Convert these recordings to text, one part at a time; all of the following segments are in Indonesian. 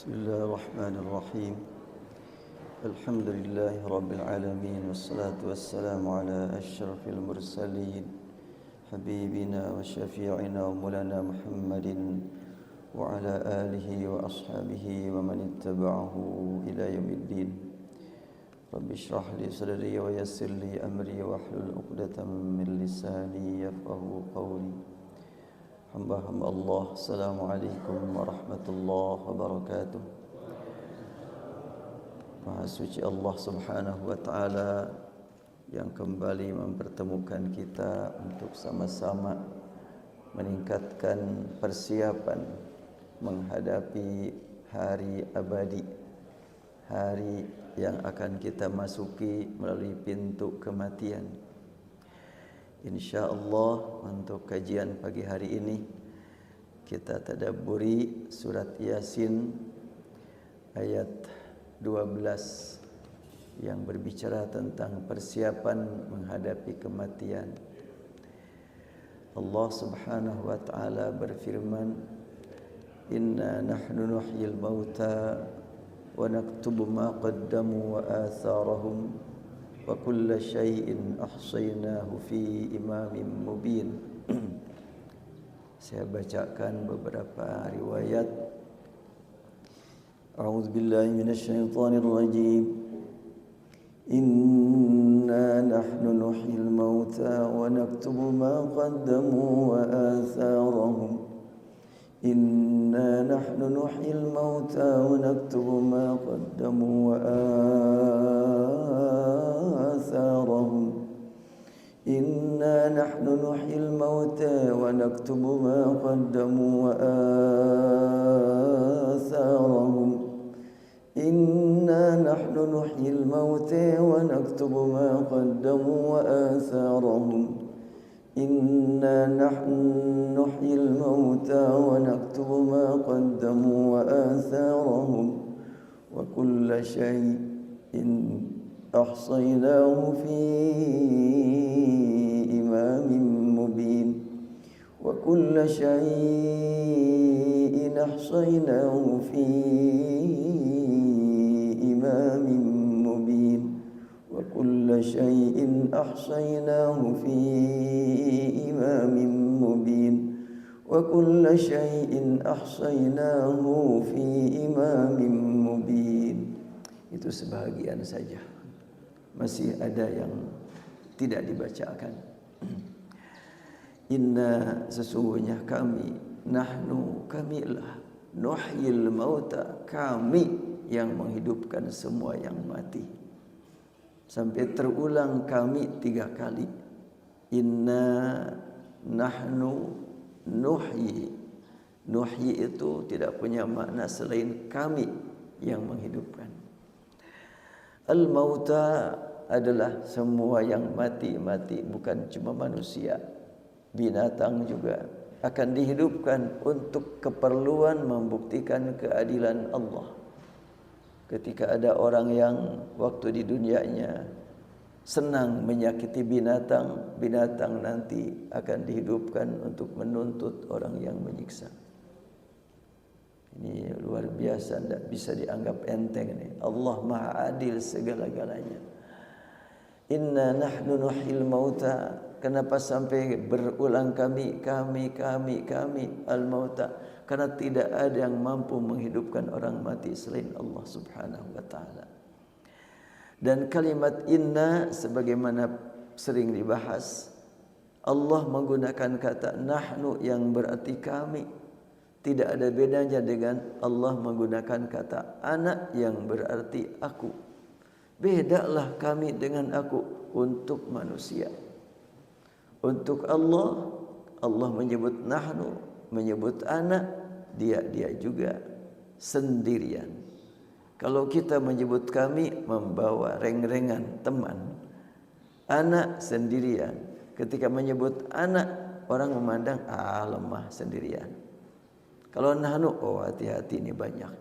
Bismillahirrahmanirrahim. Alhamdulillahi rabbil alamin, wassalatu wassalamu ala asyrafil mursalin habibina wa syafi'ina wa maulana Muhammadin wa ala alihi wa ashabihi wa man ittaba'ahu ila yaumiddin. Rabbi shrah li sadri wa yassir li amri wa hlul 'uqdatam min lisani yafqahu qawli. Hamba-hamba Allah, Assalamualaikum warahmatullahi wabarakatuh. Maha suci Allah subhanahu wa ta'ala yang kembali mempertemukan kita untuk sama-sama meningkatkan persiapan menghadapi hari abadi, hari yang akan kita masuki melalui pintu kematian. InsyaAllah untuk kajian pagi hari ini kita tadabburi surat Yasin ayat 12 yang berbicara tentang persiapan menghadapi kematian. Allah subhanahu wa ta'ala berfirman, Inna nahnu nuhyil mauta wa naktubu ma qaddamu wa atharahum wa kulla syai'in ahsaynahu fi imamin mubin. Saya bacakan beberapa riwayat. A'udzubillahi minasyaitonir rajim. Inna nahnu nuhyil mauta wa naktubu ma qaddamu wa atharahum. Inna nahnu nuhyil mauta wa naktubu ma qaddamu wa atharahum. Inna nahnu nuhyil mauta wa naktubu ma qaddamu wa atharahum. Inna nahnu nuhyil mauta wa naktubu ma qaddamu wa atharahum. Inna nahnu nuhyil mauta wa naktubu ma qaddamu wa atharahum wa kulla syai'in ahsaynahu fi imamin mubin. Wa kulla syai'in ahsaynahu fi imamin mubin. Wa kulla syai'in ahsaynahu fi imamin mubin. Wa kulla syai'in ahsaynahu fi imamin mubin. Itu sebahagian saja. Masih ada yang tidak dibacakan. Inna, sesungguhnya kami, nahnu, kamilah, nuhyil mauta, kami yang menghidupkan semua yang mati. Sampai terulang kami 3 kali. Inna nahnu nuhyi. Nuhyi itu tidak punya makna selain kami yang menghidupkan. Al-mauta adalah semua yang mati, bukan cuma manusia. Binatang juga akan dihidupkan untuk keperluan membuktikan keadilan Allah. Ketika ada orang yang waktu di dunianya senang menyakiti binatang, binatang nanti akan dihidupkan untuk menuntut orang yang menyiksa. Ini luar biasa, tidak bisa dianggap enteng ini. Allah Maha Adil segala-galanya. Inna nahnu nuhyil mauta. Kenapa sampai berulang kami al-mauta? Karena tidak ada yang mampu menghidupkan orang mati selain Allah subhanahu wa ta'ala. Dan kalimat inna sebagaimana sering dibahas, Allah menggunakan kata nahnu yang berarti kami. Tidak ada bedanya dengan Allah menggunakan kata ana yang berarti aku. Bedalah kami dengan aku untuk manusia. Untuk Allah, Allah menyebut nahnu, menyebut ana, dia juga sendirian. Kalau kita menyebut kami, membawa reng-rengan teman. Ana sendirian. Ketika menyebut anak, orang memandang lemah sendirian. Kalau nahnu, hati-hati ini banyak.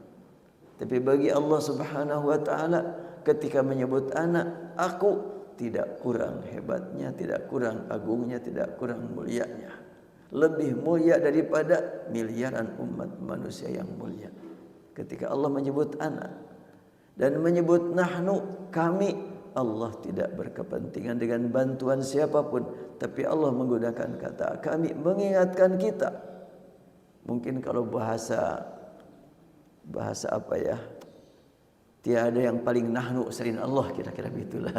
Tapi bagi Allah subhanahu wa ta'ala, ketika menyebut anak, aku, tidak kurang hebatnya, tidak kurang agungnya, tidak kurang mulianya. lebih mulia daripada miliaran umat manusia yang mulia. Ketika Allah menyebut anak dan menyebut nahnu, kami, Allah tidak berkepentingan dengan bantuan siapapun, tapi Allah menggunakan kata kami mengingatkan kita. Mungkin kalau bahasa apa ya? Tiada yang paling nahnu selain Allah, kira-kira begitulah.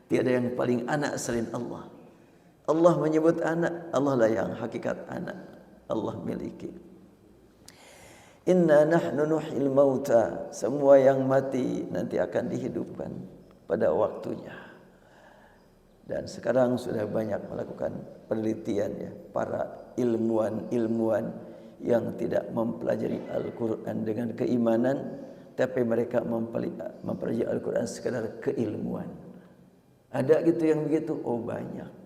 Tiada yang paling anak selain Allah. Allah menyebut anak, Allah lah yang hakikat anak Allah miliki. Inna nahnu nuhyil mauta, semua yang mati nanti akan dihidupkan pada waktunya. Dan sekarang sudah banyak melakukan penelitian ya, para ilmuwan yang tidak mempelajari Al-Quran dengan keimanan, tapi mereka mempelajari Al-Quran sekadar keilmuan. Ada gitu yang begitu? Oh banyak.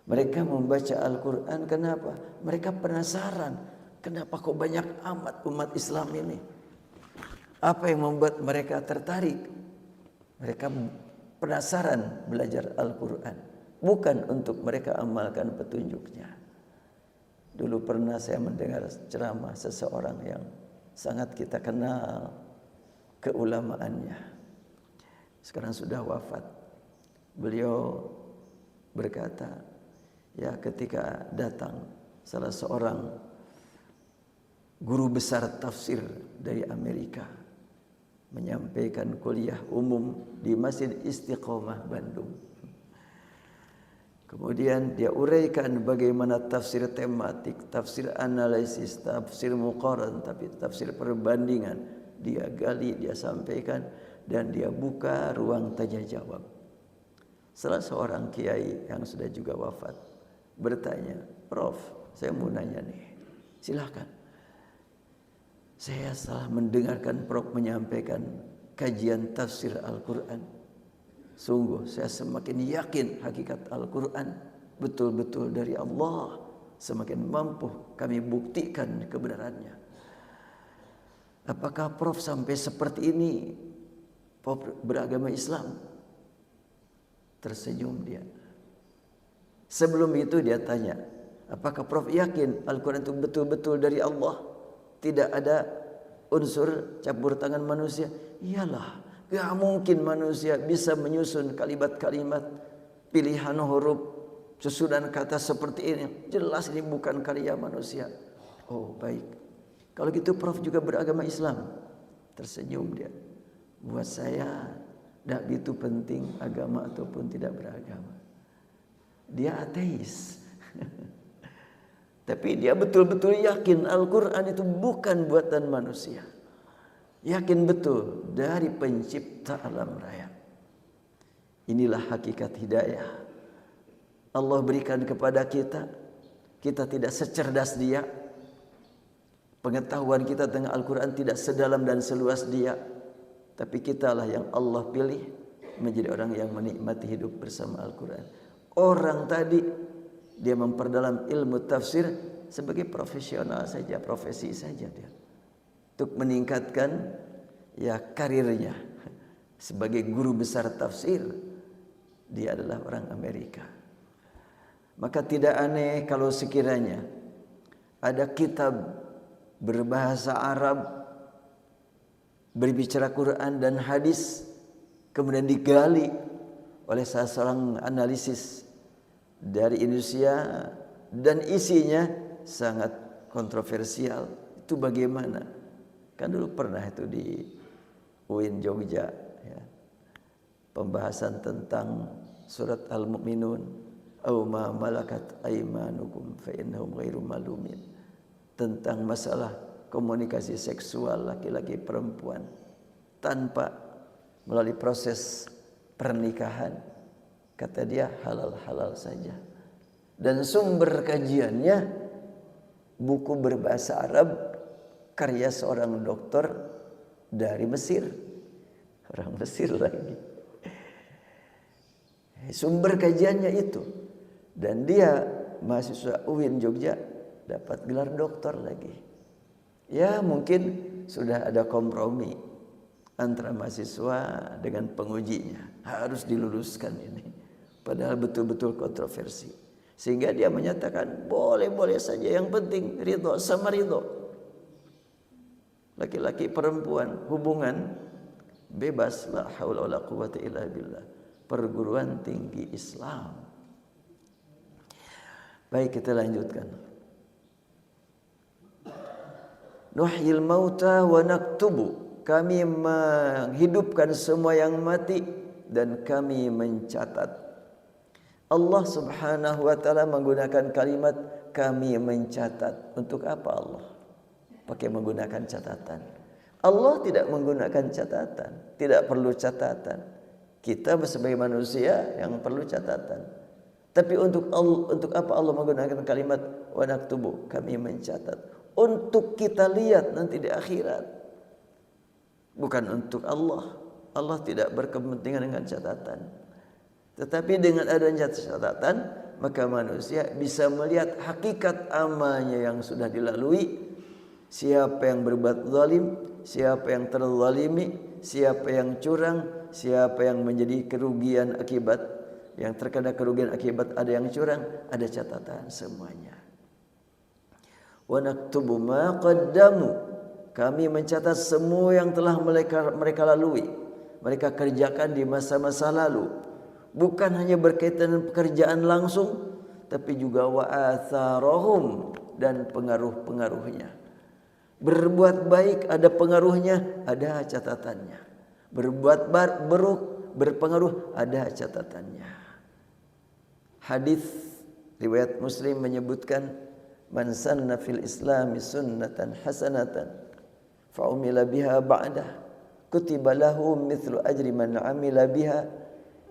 Mereka membaca Al-Quran kenapa? Mereka penasaran. Kenapa kok banyak amat umat Islam ini? Apa yang membuat mereka tertarik? Mereka penasaran belajar Al-Quran. Bukan untuk mereka amalkan petunjuknya. Dulu pernah saya mendengar ceramah seseorang yang sangat kita kenal keulamaannya. Sekarang sudah wafat. Beliau berkata, ya ketika datang salah seorang guru besar tafsir dari Amerika menyampaikan kuliah umum di Masjid Istiqomah Bandung. Kemudian dia uraikan bagaimana tafsir tematik, tafsir analisis, tafsir muqaran, tapi tafsir perbandingan. Dia gali, dia sampaikan, dan dia buka ruang tanya jawab. Salah seorang kiai yang sudah juga wafat bertanya, Prof, saya mau nanya nih, silahkan. Saya setelah mendengarkan Prof menyampaikan kajian tafsir Al-Quran, sungguh saya semakin yakin hakikat Al-Quran betul-betul dari Allah. Semakin mampu kami buktikan kebenarannya. Apakah Prof sampai seperti ini Prof beragama Islam? Tersenyum dia. Sebelum itu dia tanya, apakah Prof yakin Al-Quran itu betul-betul dari Allah? Tidak ada unsur campur tangan manusia? Iyalah, gak mungkin manusia bisa menyusun kalimat-kalimat, pilihan huruf, susunan kata seperti ini. Jelas ini bukan karya manusia. Oh baik, kalau gitu Prof juga beragama Islam? Tersenyum dia. Buat saya tidak begitu penting agama ataupun tidak beragama. Dia ateis. Tapi dia betul-betul yakin Al-Quran itu bukan buatan manusia. Yakin betul dari pencipta alam raya. Inilah hakikat hidayah. Allah berikan kepada kita. Kita tidak secerdas dia. Pengetahuan kita tentang Al-Quran tidak sedalam dan seluas dia. Tapi kitalah yang Allah pilih menjadi orang yang menikmati hidup bersama Al-Quran. Orang tadi dia memperdalam ilmu tafsir sebagai profesional saja, profesi saja dia. Untuk meningkatkan ya karirnya sebagai guru besar tafsir. Dia adalah orang Amerika. Maka tidak aneh kalau sekiranya ada kitab berbahasa Arab berbicara Quran dan hadis kemudian digali oleh salah seorang analisis dari Indonesia dan isinya sangat kontroversial. Itu bagaimana? Kan dulu pernah itu di UIN Jogja ya, pembahasan tentang surat Al-Mu'minun, aw ma malakat aymanukum fa innahum ghairu malumin, tentang masalah komunikasi seksual laki-laki perempuan tanpa melalui proses pernikahan. Kata dia halal-halal saja. Dan sumber kajiannya buku berbahasa Arab karya seorang dokter dari Mesir. Orang Mesir lagi. Sumber kajiannya itu. Dan dia mahasiswa UIN Jogja dapat gelar doktor lagi. Ya mungkin sudah ada kompromi antara mahasiswa dengan pengujinya. Harus diluluskan ini. Padahal betul-betul kontroversi. Sehingga dia menyatakan boleh-boleh saja, yang penting ridho sama ridho. laki-laki perempuan hubungan bebas, la haula wala quwwata illa billah. Perguruan tinggi Islam. Baik, kita lanjutkan. Nuhyil mauta wa naktubu. Kami menghidupkan semua yang mati dan kami mencatat. Allah Subhanahu wa taala menggunakan kalimat kami mencatat. Untuk apa Allah pakai menggunakan catatan? Allah tidak menggunakan catatan, tidak perlu catatan. Kita sebagai manusia yang perlu catatan. Tapi untuk apa Allah menggunakan kalimat wa naktubu, kami mencatat? Untuk kita lihat nanti di akhirat. Bukan untuk Allah. Allah tidak berkepentingan dengan catatan. Tetapi dengan adanya catatan, maka manusia bisa melihat hakikat amalnya yang sudah dilalui. Siapa yang berbuat zalim, siapa yang terzalimi, siapa yang curang, siapa yang menjadi kerugian akibat, yang terkena kerugian akibat ada yang curang, ada catatan semuanya. Wa naktubu ma qaddamu. Kami mencatat semua yang telah mereka lalui, mereka kerjakan di masa-masa lalu. Bukan hanya berkaitan dengan pekerjaan langsung, tapi juga wa atharahum, dan pengaruh-pengaruhnya. Berbuat baik ada pengaruhnya, ada catatannya. Berbuat buruk berpengaruh, ada catatannya. Hadis riwayat Muslim menyebutkan, man sanna fil islami sunnatan hasanatan fa umila biha ba'dah kutiba lahu mithlu ajri man amila biha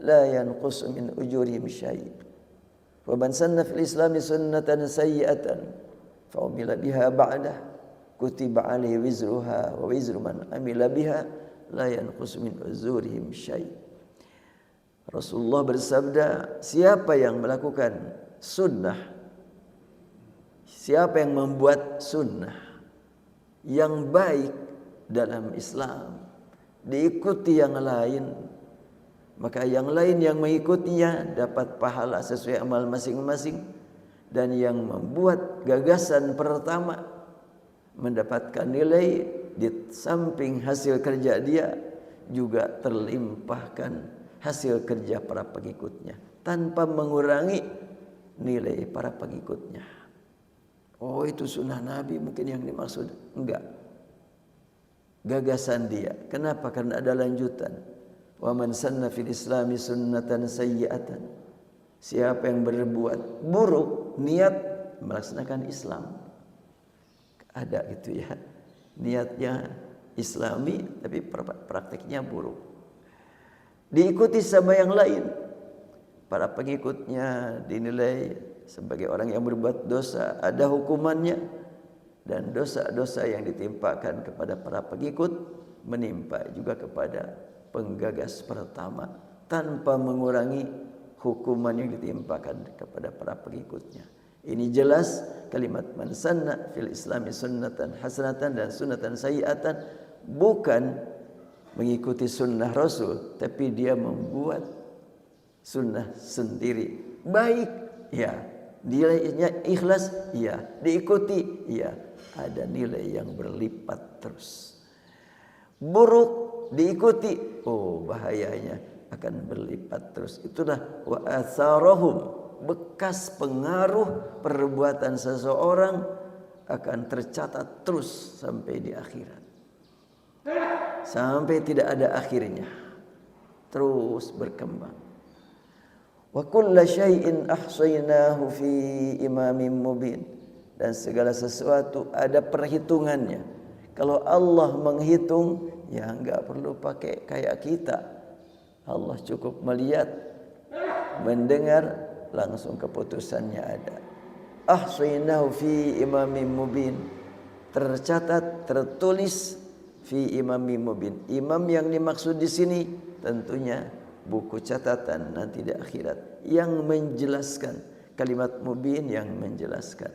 la yanqus min ujurihim syai'. Wa man sanna fil islami sunnatan sayyi'atan fa umila biha ba'dah kutiba alaihi wizruha wa wizru man amila biha la yanqus min uzurihim syai'. Rasulullah bersabda, siapa yang melakukan sunnah, siapa yang membuat sunnah yang baik dalam Islam, diikuti yang lain, maka yang lain yang mengikutinya dapat pahala sesuai amal masing-masing. Dan yang membuat gagasan pertama mendapatkan nilai, di samping hasil kerja dia juga terlimpahkan hasil kerja para pengikutnya tanpa mengurangi nilai para pengikutnya. Oh, itu sunnah Nabi mungkin yang dimaksud. Enggak. Gagasan dia. Kenapa? Karena ada lanjutan. Wa man sanna fil islami sunnatan sayyi'atan. Siapa yang berbuat buruk, niat melaksanakan Islam. Ada gitu ya. Niatnya Islami tapi praktiknya buruk. Diikuti sama yang lain. Para pengikutnya dinilai sebagai orang yang berbuat dosa, ada hukumannya, dan dosa-dosa yang ditimpakan kepada para pengikut menimpa juga kepada penggagas pertama tanpa mengurangi hukuman yang ditimpakan kepada para pengikutnya. Ini jelas kalimat man sanna fil islami sunnatan hasanatan dan sunnatan sayyi'atan bukan mengikuti sunnah Rasul, tapi dia membuat sunnah sendiri. Baik, ya. Nilainya ikhlas, ya. Diikuti, ya. Ada nilai yang berlipat terus. Buruk diikuti, oh bahayanya akan berlipat terus. Itulah wa atharahum. Bekas pengaruh perbuatan seseorang akan tercatat terus sampai di akhirat. Sampai tidak ada akhirnya. Terus berkembang. Wa kulla syai'in ahsaynahu fi imamin mubin. Dan segala sesuatu ada perhitungannya. Kalau Allah menghitung, ya enggak perlu pakai kayak kita. Allah cukup melihat, mendengar, langsung keputusannya ada. Ahsaynahu fi imamin mubin. Tercatat, tertulis fi imamin mubin. Imam yang dimaksud di sini tentunya buku catatan nanti di akhirat yang menjelaskan, kalimat mubin yang menjelaskan.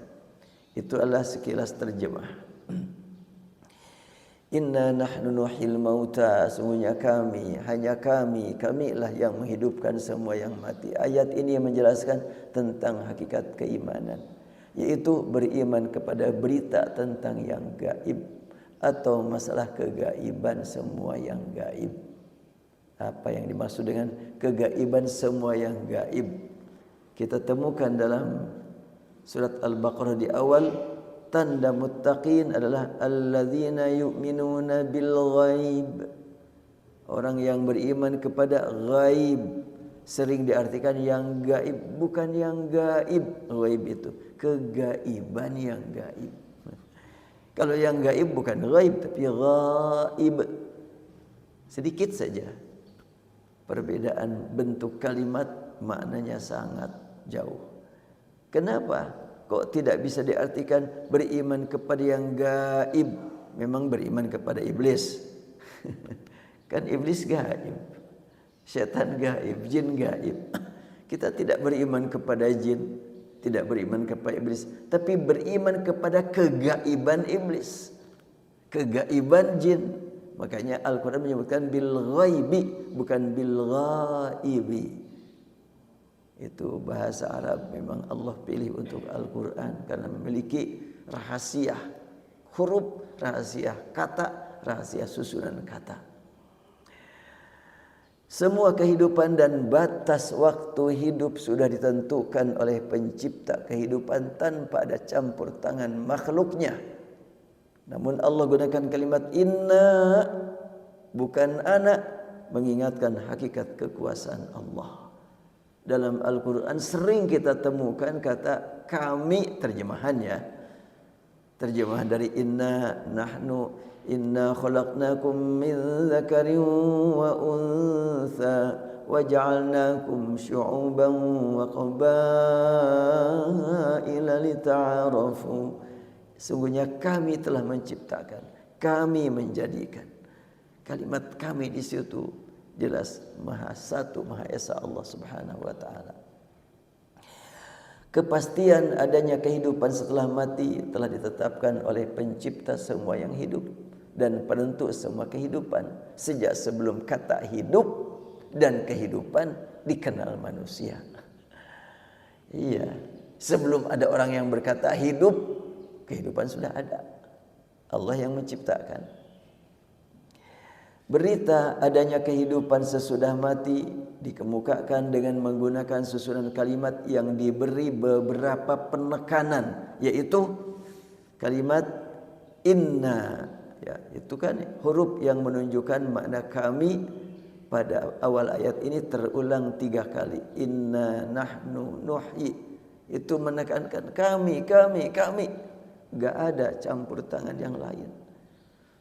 Itu adalah sekilas terjemah. Inna nahnu nuhyil mauta, sungguhnya kami, hanya kamilah yang menghidupkan semua yang mati. Ayat ini menjelaskan tentang hakikat keimanan, yaitu beriman kepada berita tentang yang gaib, atau masalah kegaiban semua yang gaib. Apa yang dimaksud dengan kegaiban semua yang gaib? Kita temukan dalam surat Al-Baqarah di awal, tanda muttaqin adalah alladzina yu'minuna bil ghaib. Orang yang beriman kepada ghaib. Sering diartikan yang gaib, bukan yang gaib. Ghaib itu kegaiban yang gaib. Kalau yang gaib bukan ghaib tapi ghaib. Sedikit saja perbedaan bentuk kalimat, maknanya sangat jauh. Kenapa kok tidak bisa diartikan beriman kepada yang gaib? Memang beriman kepada iblis. Kan iblis gaib, setan gaib, jin gaib. Kita tidak beriman kepada jin, tidak beriman kepada iblis, tapi beriman kepada kegaiban iblis, kegaiban jin. Makanya Al-Quran menyebutkan bil ghaibi, bukan bil ghaibi. Itu bahasa Arab memang Allah pilih untuk Al-Quran karena memiliki rahasia huruf, rahasia kata, rahasia susunan kata. Semua kehidupan dan batas waktu hidup sudah ditentukan oleh pencipta kehidupan tanpa ada campur tangan makhluknya. Namun Allah gunakan kalimat inna, bukan ana, mengingatkan hakikat kekuasaan Allah. Dalam Al-Quran sering kita temukan kata kami, terjemahannya. Terjemahan dari inna, nahnu, inna khalaqnakum min dzakarin wa untha wa ja'alnakum syu'uban wa qabaila lita'arafu. Sungguhnya kami telah menciptakan, kami menjadikan. Kalimat kami di situ jelas Maha Satu, Maha Esa Allah Subhanahu wa taala. Kepastian adanya kehidupan setelah mati telah ditetapkan oleh pencipta semua yang hidup dan penentu semua kehidupan sejak sebelum kata hidup dan kehidupan dikenal manusia. Iya, sebelum ada orang yang berkata hidup, kehidupan sudah ada. Allah yang menciptakan. Berita adanya kehidupan sesudah mati dikemukakan dengan menggunakan susunan kalimat yang diberi beberapa penekanan, yaitu kalimat inna. Ya, itu kan huruf yang menunjukkan makna kami. Pada awal ayat ini terulang 3 kali. Inna nahnu nuhyi. Itu menekankan kami, kami, kami. Gak ada campur tangan yang lain.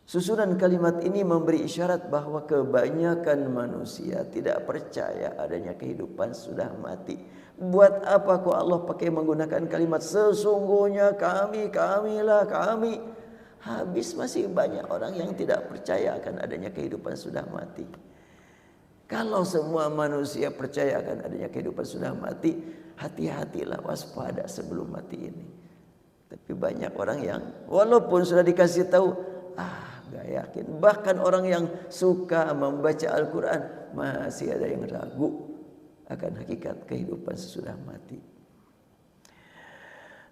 Susunan kalimat ini memberi isyarat bahwa kebanyakan manusia tidak percaya adanya kehidupan sudah mati. Buat apa kok Allah pakai menggunakan kalimat sesungguhnya kami, kamilah kami. Habis masih banyak orang yang tidak percaya akan adanya kehidupan sudah mati. Kalau semua manusia percaya akan adanya kehidupan sudah mati, hati-hatilah, waspada sebelum mati ini. Tapi banyak orang yang walaupun sudah dikasih tahu, gak yakin. Bahkan orang yang suka membaca Al-Quran masih ada yang ragu akan hakikat kehidupan sesudah mati.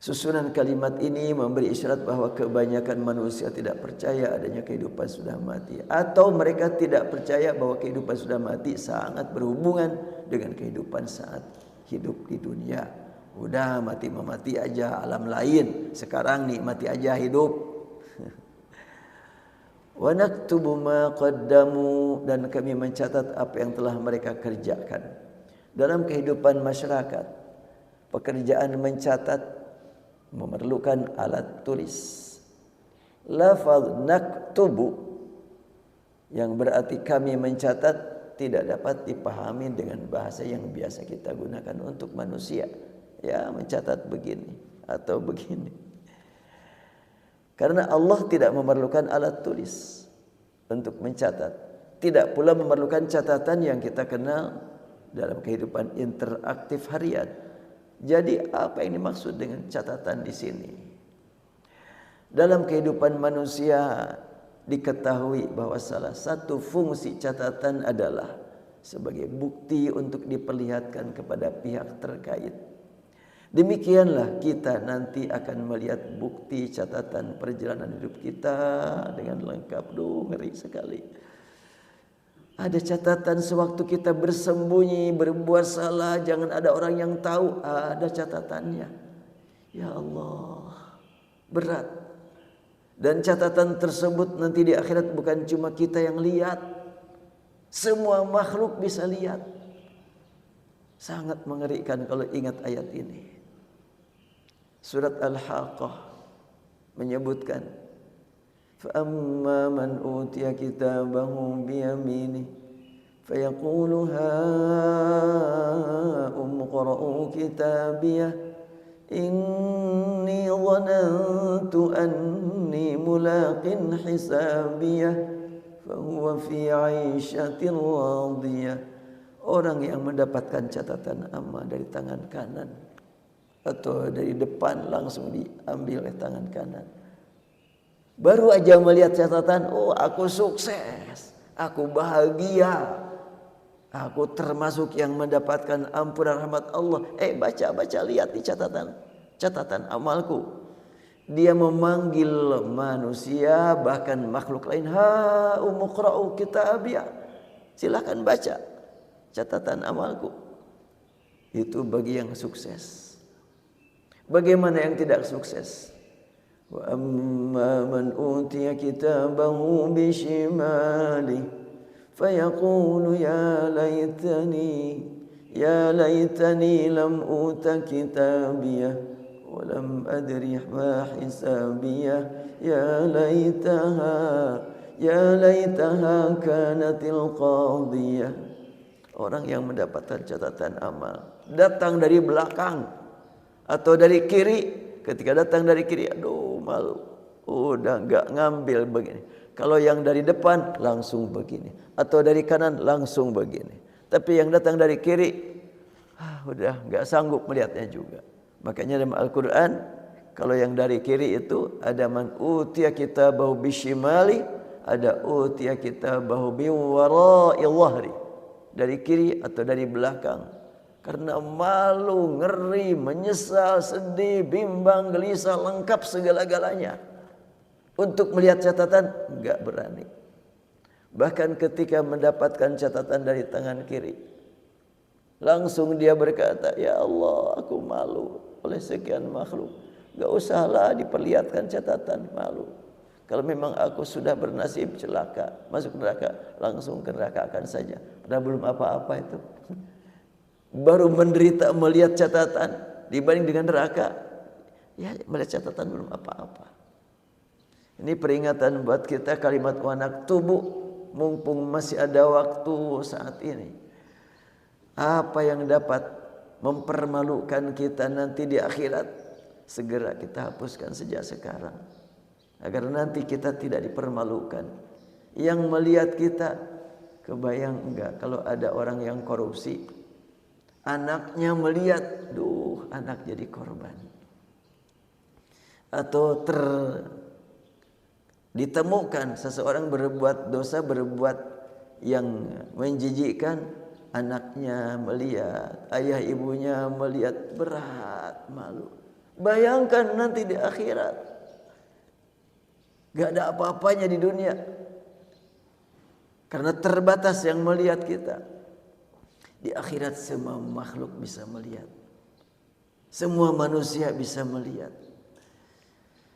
Susunan kalimat ini memberi isyarat bahwa kebanyakan manusia tidak percaya adanya kehidupan sudah mati, atau mereka tidak percaya bahwa kehidupan sudah mati sangat berhubungan dengan kehidupan saat hidup di dunia. Udah mati aja alam lain, sekarang nikmati aja hidup. Wa naktubu ma qaddamu, dan kami mencatat apa yang telah mereka kerjakan. Dalam kehidupan masyarakat, pekerjaan mencatat memerlukan alat tulis. Lafaz naktubu yang berarti kami mencatat tidak dapat dipahami dengan bahasa yang biasa kita gunakan untuk manusia. Ya, mencatat begini atau begini. Karena Allah tidak memerlukan alat tulis untuk mencatat. Tidak pula memerlukan catatan yang kita kenal dalam kehidupan interaktif harian. Jadi apa yang dimaksud dengan catatan di sini? Dalam kehidupan manusia diketahui bahwa salah satu fungsi catatan adalah sebagai bukti untuk diperlihatkan kepada pihak terkait. Demikianlah kita nanti akan melihat bukti catatan perjalanan hidup kita dengan lengkap. Duh, ngeri sekali. Ada catatan sewaktu kita bersembunyi, berbuat salah, jangan ada orang yang tahu. Ada catatannya. Ya Allah, berat. Dan catatan tersebut nanti di akhirat bukan cuma kita yang lihat, semua makhluk bisa lihat. Sangat mengerikan kalau ingat ayat ini. Surat Al-Haqqah menyebutkan, فَأَمَّا مَنْ أُوتِيَ كِتَابَهُ بِيَمِينِهِ فَيَقُولُ هَاؤُمُ اقْرَءُوا كِتَابِيَهْ إِنِّي ظَنَنْتُ أَنِّي مُلَاقٍ حِسَابِيَهْ فَهُوَ فِي عَيْشَةٍ رَاضِيَةٍ. Orang yang mendapatkan catatan amal dari tangan kanan atau dari depan langsung diambil oleh tangan kanan, baru aja melihat catatan, oh aku sukses, aku bahagia, aku termasuk yang mendapatkan ampunan rahmat Allah. Baca lihat di catatan amalku. Dia memanggil manusia bahkan makhluk lain, ha umuqra'u kitabiyah, silakan baca catatan amalku. Itu bagi yang sukses. Bagaimana yang tidak sukses? Wa amma man utiya kitabahu bishimali fayaqulu ya laitani lam uta kitabiyah wa lam adri ma hisabiyah ya laitaha kanatil qadiyah. Orang yang mendapatkan catatan amal datang dari belakang atau dari kiri, ketika datang dari kiri, aduh malu, udah enggak ngambil begini. Kalau yang dari depan langsung begini, atau dari kanan langsung begini. Tapi yang datang dari kiri, udah enggak sanggup melihatnya juga. Makanya dalam Al-Quran, kalau yang dari kiri itu ada man utiya kitabahu bishimali, ada utiya kitabahu biwara'i dhahri, dari kiri atau dari belakang. Karena malu, ngeri, menyesal, sedih, bimbang, gelisah, lengkap segala-galanya. Untuk melihat catatan, enggak berani. Bahkan ketika mendapatkan catatan dari tangan kiri, langsung dia berkata, ya Allah, aku malu oleh sekian makhluk. Enggak usahlah diperlihatkan catatan, malu. Kalau memang aku sudah bernasib celaka, masuk neraka, langsung ke neraka akan saja. Padahal belum apa-apa itu. Baru menderita melihat catatan dibanding dengan neraka, ya melihat catatan belum apa-apa. Ini peringatan buat kita, kalimat wanak tubuh, mumpung masih ada waktu saat ini. Apa yang dapat mempermalukan kita nanti di akhirat, segera kita hapuskan sejak sekarang, agar nanti kita tidak dipermalukan. Yang melihat kita, kebayang enggak kalau ada orang yang korupsi, anaknya melihat, duh, anak jadi korban. Atau ditemukan seseorang berbuat dosa, berbuat yang menjijikkan, anaknya melihat, ayah ibunya melihat, berat, malu. Bayangkan nanti di akhirat, gak ada apa-apanya di dunia, karena terbatas yang melihat kita. Di akhirat semua makhluk bisa melihat, semua manusia bisa melihat.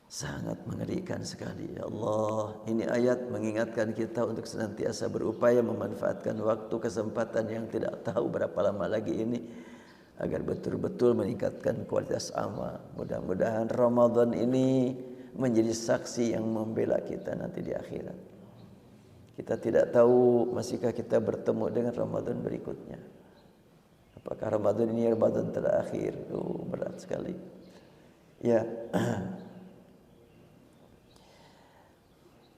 Sangat mengerikan sekali. Ya Allah, ini ayat mengingatkan kita untuk senantiasa berupaya memanfaatkan waktu, kesempatan yang tidak tahu berapa lama lagi ini, agar betul-betul meningkatkan kualitas amal. Mudah-mudahan Ramadan ini menjadi saksi yang membela kita nanti di akhirat. Kita tidak tahu masihkah kita bertemu dengan Ramadan berikutnya. Apakah Ramadan ini Ramadan terakhir? Berat sekali. Ya.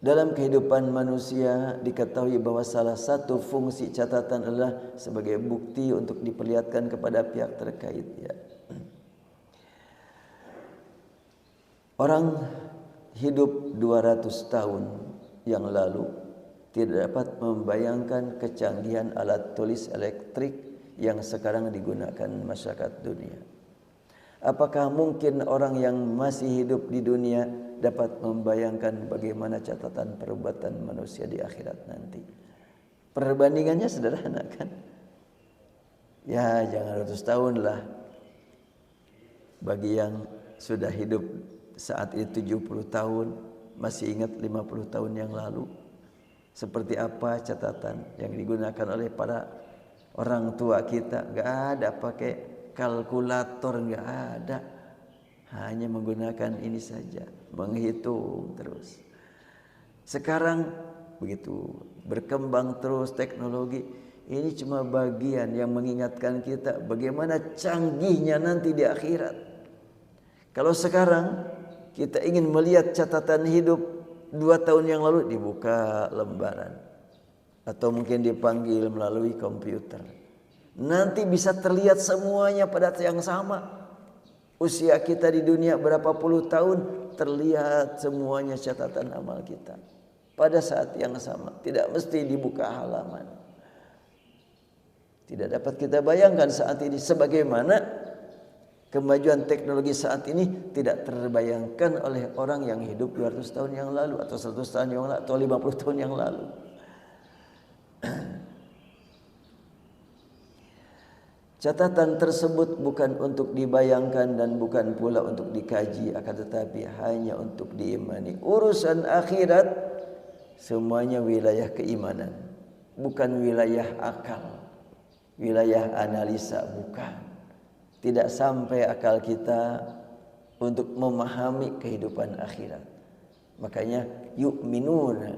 Dalam kehidupan manusia diketahui bahwa salah satu fungsi catatan adalah sebagai bukti untuk diperlihatkan kepada pihak terkait. Ya. Orang hidup 200 tahun yang lalu tidak dapat membayangkan kecanggihan alat tulis elektrik yang sekarang digunakan masyarakat dunia. Apakah mungkin orang yang masih hidup di dunia dapat membayangkan bagaimana catatan perbuatan manusia di akhirat nanti? Perbandingannya sederhana kan? Ya jangan 100 tahun lah. Bagi yang sudah hidup saat itu 70 tahun, masih ingat 50 tahun yang lalu, seperti apa catatan yang digunakan oleh para orang tua kita? Gak ada pakai kalkulator, gak ada. Hanya menggunakan ini saja, menghitung terus. Sekarang begitu berkembang terus teknologi, ini cuma bagian yang mengingatkan kita bagaimana canggihnya nanti di akhirat. Kalau sekarang kita ingin melihat catatan hidup 2 tahun yang lalu, dibuka lembaran atau mungkin dipanggil melalui komputer. Nanti bisa terlihat semuanya pada saat yang sama. Usia kita di dunia berapa puluh tahun, terlihat semuanya catatan amal kita pada saat yang sama. Tidak mesti dibuka halaman. Tidak dapat kita bayangkan saat ini sebagaimana kemajuan teknologi saat ini tidak terbayangkan oleh orang yang hidup 200 tahun yang lalu atau 100 tahun yang lalu atau 50 tahun yang lalu. Catatan tersebut bukan untuk dibayangkan dan bukan pula untuk dikaji, akan tetapi hanya untuk diimani. Urusan akhirat semuanya wilayah keimanan, bukan wilayah akal, wilayah analisa, bukan. Tidak sampai akal kita untuk memahami kehidupan akhirat. Makanya yu'minuna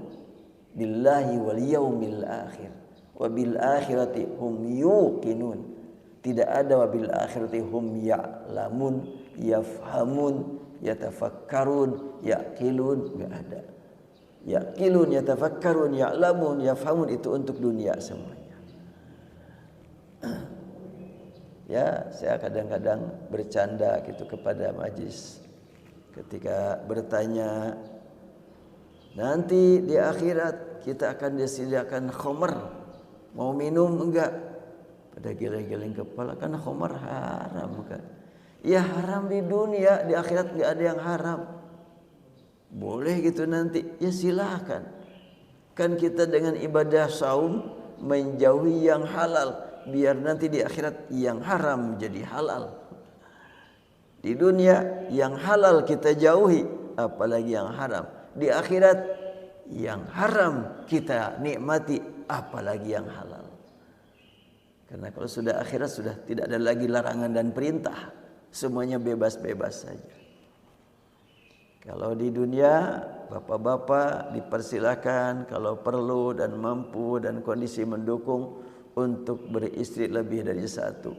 billahi wal yaumil akhir wa bil akhirati hum yuqinun. Tidak ada wa bil akhirati hum ya'lamun, yafhamun, yatafakkarun, yaqilun, enggak ada. Yaqilun, yatafakkarun, ya'lamun, yafhamun itu untuk dunia semuanya. Ya, saya kadang-kadang bercanda gitu kepada majlis ketika bertanya, nanti di akhirat kita akan disediakan khamr, mau minum enggak? Pada geleng-geleng kepala, kan khamr haram kan? Ya haram di dunia, di akhirat enggak ada yang haram. Boleh gitu nanti? Ya silakan. Kan kita dengan ibadah saum menjauhi yang halal, biar nanti di akhirat yang haram jadi halal. Di dunia yang halal kita jauhi, apalagi yang haram. Di akhirat yang haram kita nikmati, apalagi yang halal. Karena kalau sudah akhirat sudah tidak ada lagi larangan dan perintah, semuanya bebas-bebas saja. Kalau di dunia bapak-bapak dipersilakan kalau perlu dan mampu dan kondisi mendukung untuk beristri lebih dari satu.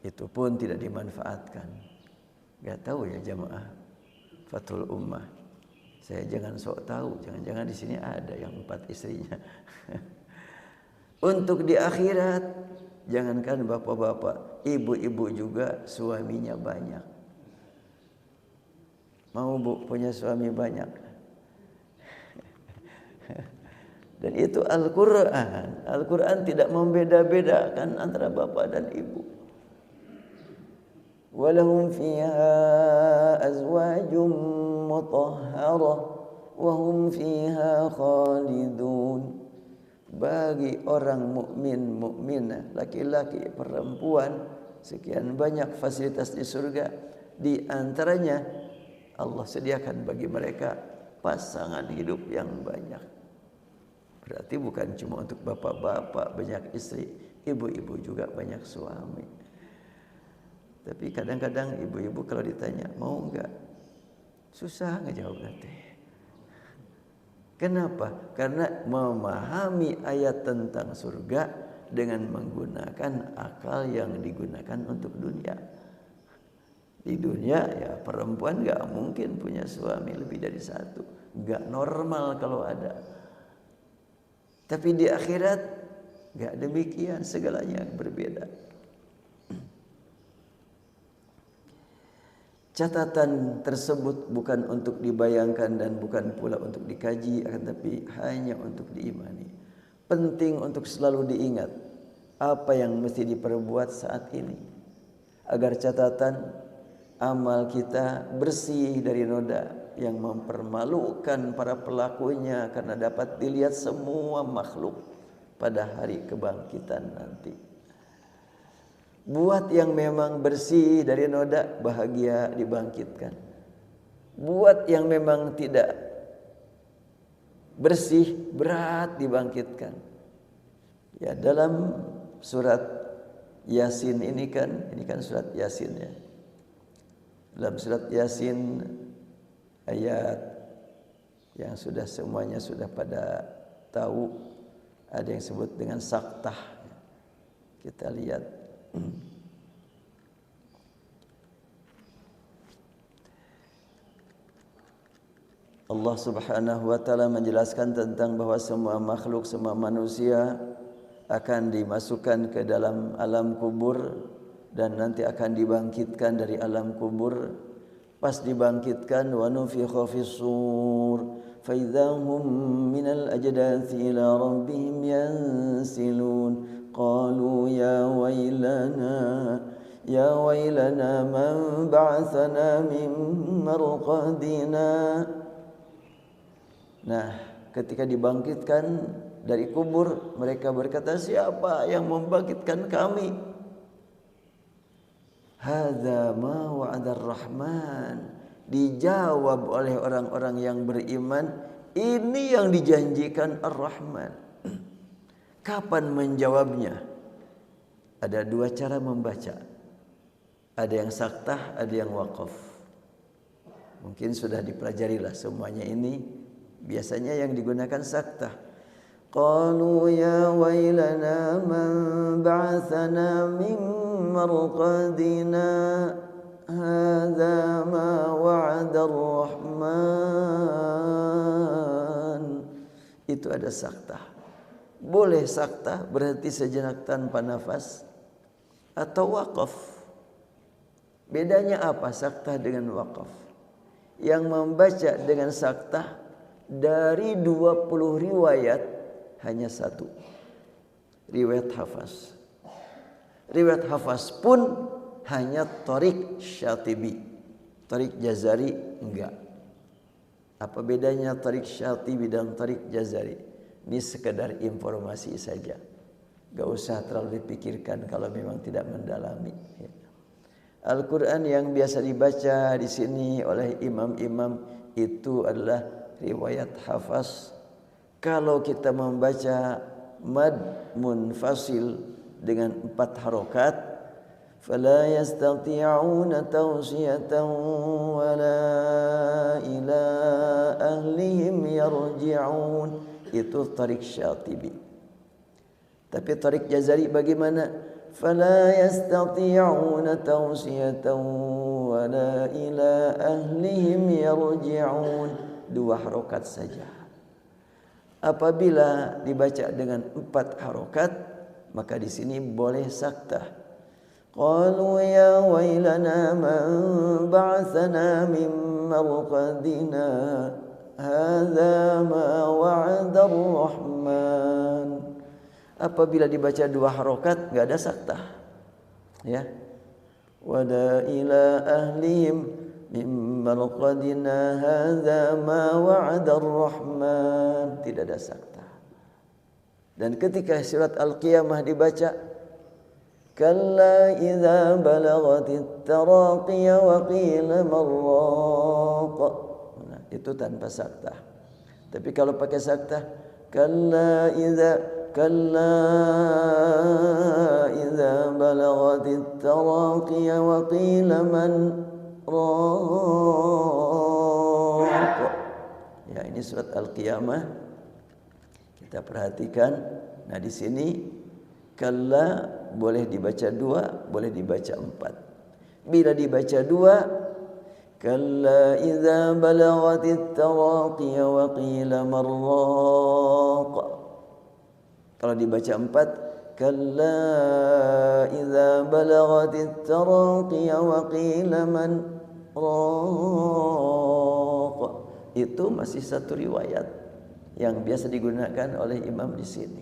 Itu pun tidak dimanfaatkan. Gak tahu ya jamaah Fathul Ummah. Saya jangan sok tahu, jangan-jangan di sini ada yang 4 istrinya. Untuk di akhirat, jangankan bapak-bapak, ibu-ibu juga suaminya banyak. Mau bu punya suami banyak? Dan itu Al-Quran. Al-Quran tidak membeda-bedakan antara bapak dan ibu. Walahum fiha azwajum mutahharah wa hum fiha khalidun. Bagi orang mukmin, mukminah, laki-laki, perempuan, sekian banyak fasilitas di surga. Di antaranya Allah sediakan bagi mereka pasangan hidup yang banyak. Berarti bukan cuma untuk bapak-bapak banyak istri, ibu-ibu juga banyak suami. Tapi kadang-kadang ibu-ibu kalau ditanya mau enggak, susah ngejawab nanti. Kenapa? Karena memahami ayat tentang surga dengan menggunakan akal yang digunakan untuk dunia. Di dunia ya perempuan enggak mungkin punya suami lebih dari satu, enggak normal kalau ada. Tapi di akhirat enggak demikian, segalanya berbeda. Catatan tersebut bukan untuk dibayangkan dan bukan pula untuk dikaji, akan tapi hanya untuk diimani. Penting untuk selalu diingat apa yang mesti diperbuat saat ini, agar catatan amal kita bersih dari noda yang mempermalukan para pelakunya karena dapat dilihat semua makhluk pada hari kebangkitan nanti. Buat yang memang bersih dari noda, bahagia dibangkitkan. Buat yang memang tidak bersih, berat dibangkitkan. Ya, dalam surat Yasin ini kan surat Yasin ya. Dalam surat Yasin ayat yang semuanya sudah pada tahu, ada yang sebut dengan saktah. Kita lihat. Allah Subhanahu wa taala menjelaskan tentang bahwa semua makhluk, semua manusia akan dimasukkan ke dalam alam kubur dan nanti akan dibangkitkan dari alam kubur. Pas dibangkitkan, wa nufikha fis-sur fa idzahum minal ajdathi ila rabbihim yansilun. Qalu ya wailana man ba'athana min marqadina. Nah, ketika dibangkitkan dari kubur, mereka berkata, siapa yang membangkitkan kami? Hadza ma wa'ada ar-Rahman. Dijawab oleh orang-orang yang beriman, ini yang dijanjikan Ar-Rahman. Kapan menjawabnya? Ada dua cara membaca. Ada yang saktah, ada yang waqaf. Mungkin sudah dipelajarilah semuanya ini. Biasanya yang digunakan saktah. Qalu ya wailana man ba'athana min marqadina hadza ma wa'ada ar-Rahman. Itu ada saktah. Boleh saktah berhenti sejenak tanpa nafas atau waqaf. Bedanya apa saktah dengan waqaf? Yang membaca dengan saktah dari 20 riwayat hanya satu, riwayat Hafs. Riwayat Hafs pun hanya Thariq Syatibi. Thariq Jazari enggak. Apa bedanya Thariq Syatibi dan Thariq Jazari? Ini sekedar informasi saja. Gak usah terlalu dipikirkan kalau memang tidak mendalami. Al-Quran yang biasa dibaca di sini oleh imam-imam itu adalah riwayat Hafs. Kalau kita membaca mad munfasil dengan 4 harokat, fala yastati'una tawsiyatan wala ila ahlihim yarji'un. Itu Thariq Syatibi. Tapi Thariq Jazari bagaimana? Fala yastati'una tawsiyatan wala ila ahlihim yarji'un. 2 harokat saja. Apabila dibaca dengan 4 harokat, maka di sini boleh saktah. Qalu ya wailana man ba'athana min marqadina hadza ma wa'ada ar-Rahman. Apabila dibaca 2 harokat enggak ada saktah. Ya. Wala ila ahlihim min marqadina hadza ma wa'ada ar-Rahman. Tidak ada saktah. Dan ketika surat Al-Qiyamah dibaca, kalla idza balagatit taraqiya wa qila marraq. Nah, itu tanpa saktah. Tapi kalau pakai saktah, kalla idza balagatit taraqiya wa qila man raq. Ya, ini surat Al-Qiyamah. Kita perhatikan. Nah, di sini kalla boleh dibaca 2, boleh dibaca 4. Bila dibaca 2, kalla idza balagatit taraqiya wa qila marraq. Kalau dibaca 4, kalla idza balagatit taraqiya wa qila man raq. Itu masih satu riwayat yang biasa digunakan oleh imam di sini.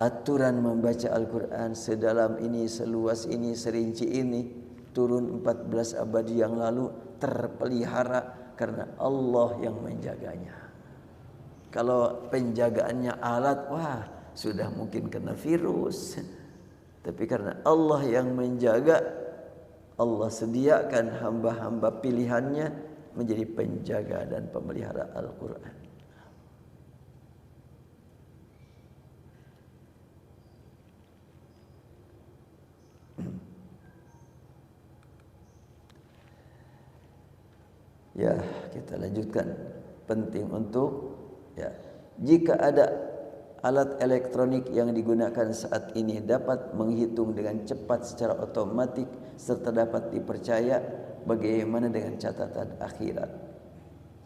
aturan membaca Al-Quran sedalam ini, seluas ini, serinci ini, turun 14 abad yang lalu, terpelihara karena Allah yang menjaganya. Kalau penjagaannya alat, wah sudah mungkin kena virus. Tapi karena Allah yang menjaga, Allah sediakan hamba-hamba pilihannya menjadi penjaga dan pemelihara Al-Quran. Ya, kita lanjutkan. Penting untuk jika ada alat elektronik yang digunakan saat ini dapat menghitung dengan cepat secara otomatik serta dapat dipercaya, bagaimana dengan catatan akhirat?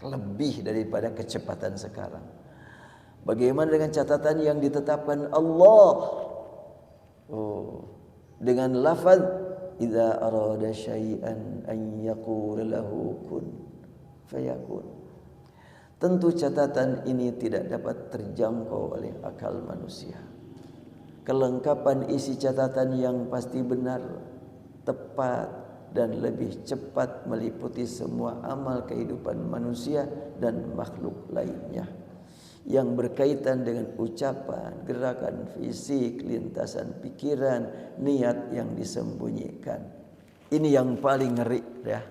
Lebih daripada kecepatan sekarang. Bagaimana dengan catatan yang ditetapkan Allah? Dengan lafaz idza arada syai'an an yaqula lahu kun fayakun. Tentu catatan ini tidak dapat terjangkau oleh akal manusia. Kelengkapan isi catatan yang pasti benar, tepat, dan lebih cepat meliputi semua amal kehidupan manusia dan makhluk lainnya yang berkaitan dengan ucapan, gerakan fisik, lintasan pikiran, niat yang disembunyikan. Ini yang paling ngeri ya.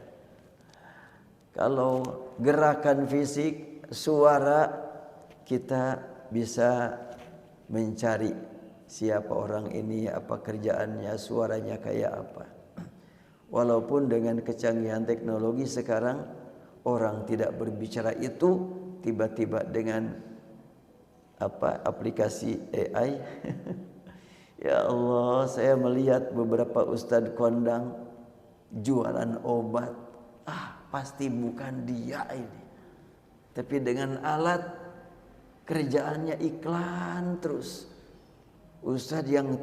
Kalau gerakan fisik, suara, kita bisa mencari siapa orang ini, apa kerjaannya, suaranya kayak apa. Walaupun dengan kecanggihan teknologi sekarang orang tidak berbicara itu, tiba-tiba dengan aplikasi AI. Ya Allah, saya melihat beberapa ustadz kondang jualan obat. Pasti bukan dia ini. Tapi dengan alat kerjaannya iklan terus. Ustadz yang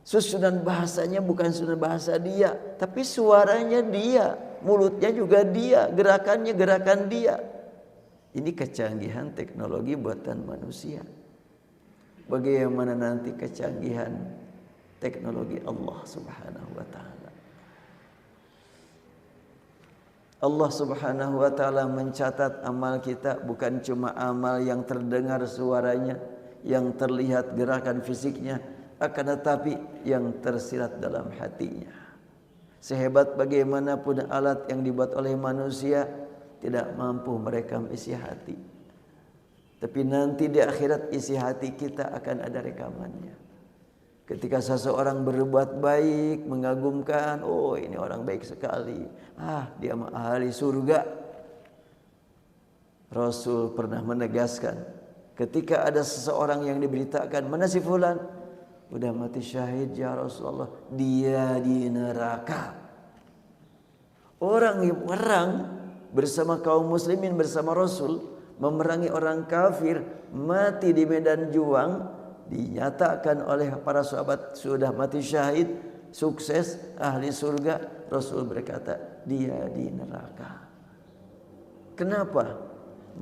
susunan bahasanya bukan susunan bahasa dia, tapi suaranya dia, mulutnya juga dia, gerakannya gerakan dia. Ini kecanggihan teknologi buatan manusia. Bagaimana nanti kecanggihan teknologi Allah Subhanahu wa taala? Allah Subhanahu wa taala mencatat amal kita, bukan cuma amal yang terdengar suaranya, yang terlihat gerakan fisiknya, akan tetapi yang tersirat dalam hatinya. Sehebat bagaimanapun alat yang dibuat oleh manusia, tidak mampu merekam isi hati. Tapi nanti di akhirat isi hati kita akan ada rekamannya. Ketika seseorang berbuat baik, mengagumkan, oh ini orang baik sekali, dia ahli surga. Rasul pernah menegaskan, ketika ada seseorang yang diberitakan, mana si fulan? Udah mati syahid ya Rasulullah, dia di neraka. Orang yang perang bersama kaum muslimin, bersama Rasul, memerangi orang kafir, mati di medan juang, dinyatakan oleh para sahabat sudah mati syahid, sukses, ahli surga. Rasul berkata, dia di neraka. Kenapa?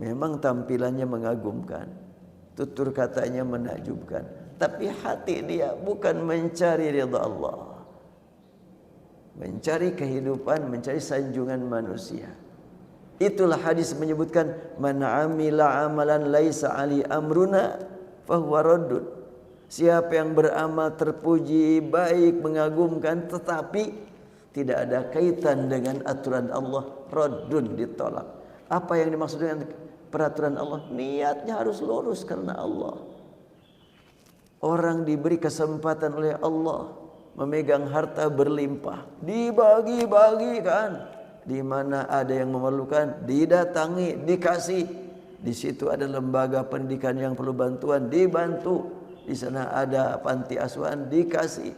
Memang tampilannya mengagumkan, tutur katanya menakjubkan, tapi hati dia bukan mencari ridha Allah, mencari kehidupan, mencari sanjungan manusia. Itulah hadis menyebutkan, man amila amalan laisa ali amruna fahuwa raddun. Siapa yang beramal terpuji, baik, mengagumkan, tetapi tidak ada kaitan dengan aturan Allah, raddun, ditolak. Apa yang dimaksud dengan peraturan Allah? Niatnya harus lurus karena Allah. Orang diberi kesempatan oleh Allah memegang harta berlimpah, dibagi-bagikan. Di mana ada yang memerlukan, didatangi, dikasih. Di situ ada lembaga pendidikan yang perlu bantuan, dibantu. Di sana ada panti asuhan, dikasih.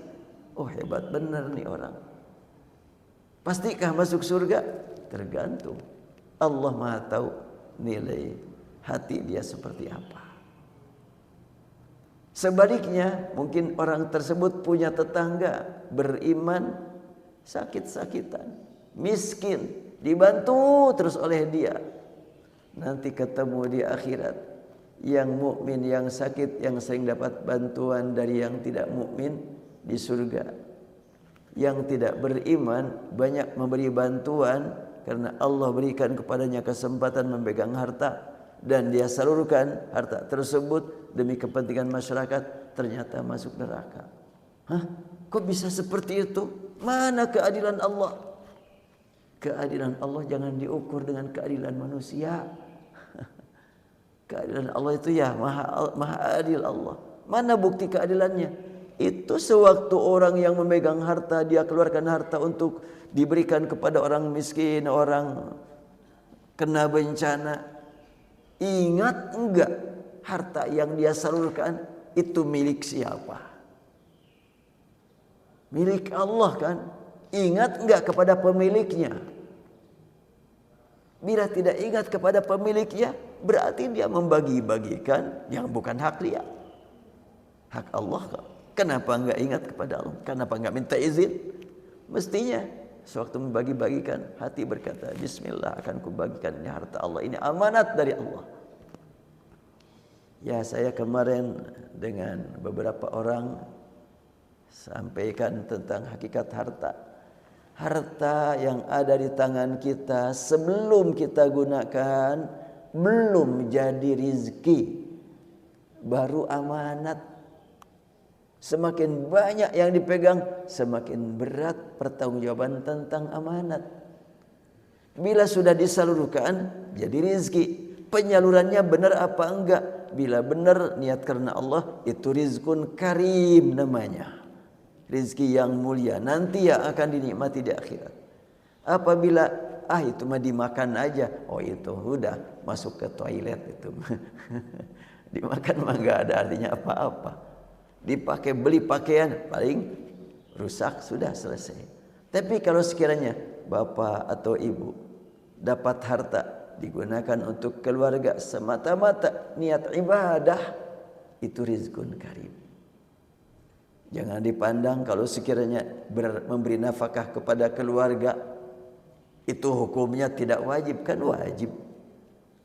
Oh hebat benar nih orang. Pastikah masuk surga? Tergantung. Allah Maha tahu nilai hati dia seperti apa. Sebaliknya, mungkin orang tersebut punya tetangga beriman, sakit-sakitan, miskin, dibantu terus oleh dia. Nanti ketemu di akhirat, yang mukmin, yang sakit, yang sering dapat bantuan dari yang tidak mukmin di surga. Yang tidak beriman banyak memberi bantuan karena Allah berikan kepadanya kesempatan memegang harta dan dia salurkan harta tersebut demi kepentingan masyarakat, ternyata masuk neraka. Hah? Kok bisa seperti itu? Mana keadilan Allah? Keadilan Allah jangan diukur dengan keadilan manusia. Keadilan Allah itu ya maha adil Allah. Mana bukti keadilannya? Itu sewaktu orang yang memegang harta, dia keluarkan harta untuk diberikan kepada orang miskin, orang kena bencana. Ingat enggak harta yang dia salurkan itu milik siapa? Milik Allah kan? Ingat enggak kepada pemiliknya? Bila tidak ingat kepada pemiliknya, berarti dia membagi-bagikan yang bukan hak dia. Hak Allah kok. Kenapa enggak ingat kepada Allah? Kenapa enggak minta izin? Mestinya sewaktu membagi-bagikan, hati berkata, Bismillah, akan kubagikan ini harta Allah. Ini amanat dari Allah. Ya, saya kemarin dengan beberapa orang sampaikan tentang hakikat harta. Harta yang ada di tangan kita sebelum kita gunakan belum jadi rizki, baru amanat. Semakin banyak yang dipegang, semakin berat pertanggungjawaban tentang amanat. Bila sudah disalurkan, jadi rizki. Penyalurannya benar apa enggak? Bila benar, niat karena Allah, itu rizkun karim namanya. Rizki yang mulia, nanti yang akan dinikmati di akhirat. Apabila, itu mah dimakan aja. Oh itu udah masuk ke toilet itu. Dimakan mah enggak ada artinya apa-apa. Dipakai beli pakaian paling rusak, sudah selesai. Tapi kalau sekiranya bapak atau ibu dapat harta digunakan untuk keluarga semata-mata niat ibadah, itu rizkun karim. Jangan dipandang kalau sekiranya memberi nafkah kepada keluarga itu hukumnya tidak wajib, kan wajib.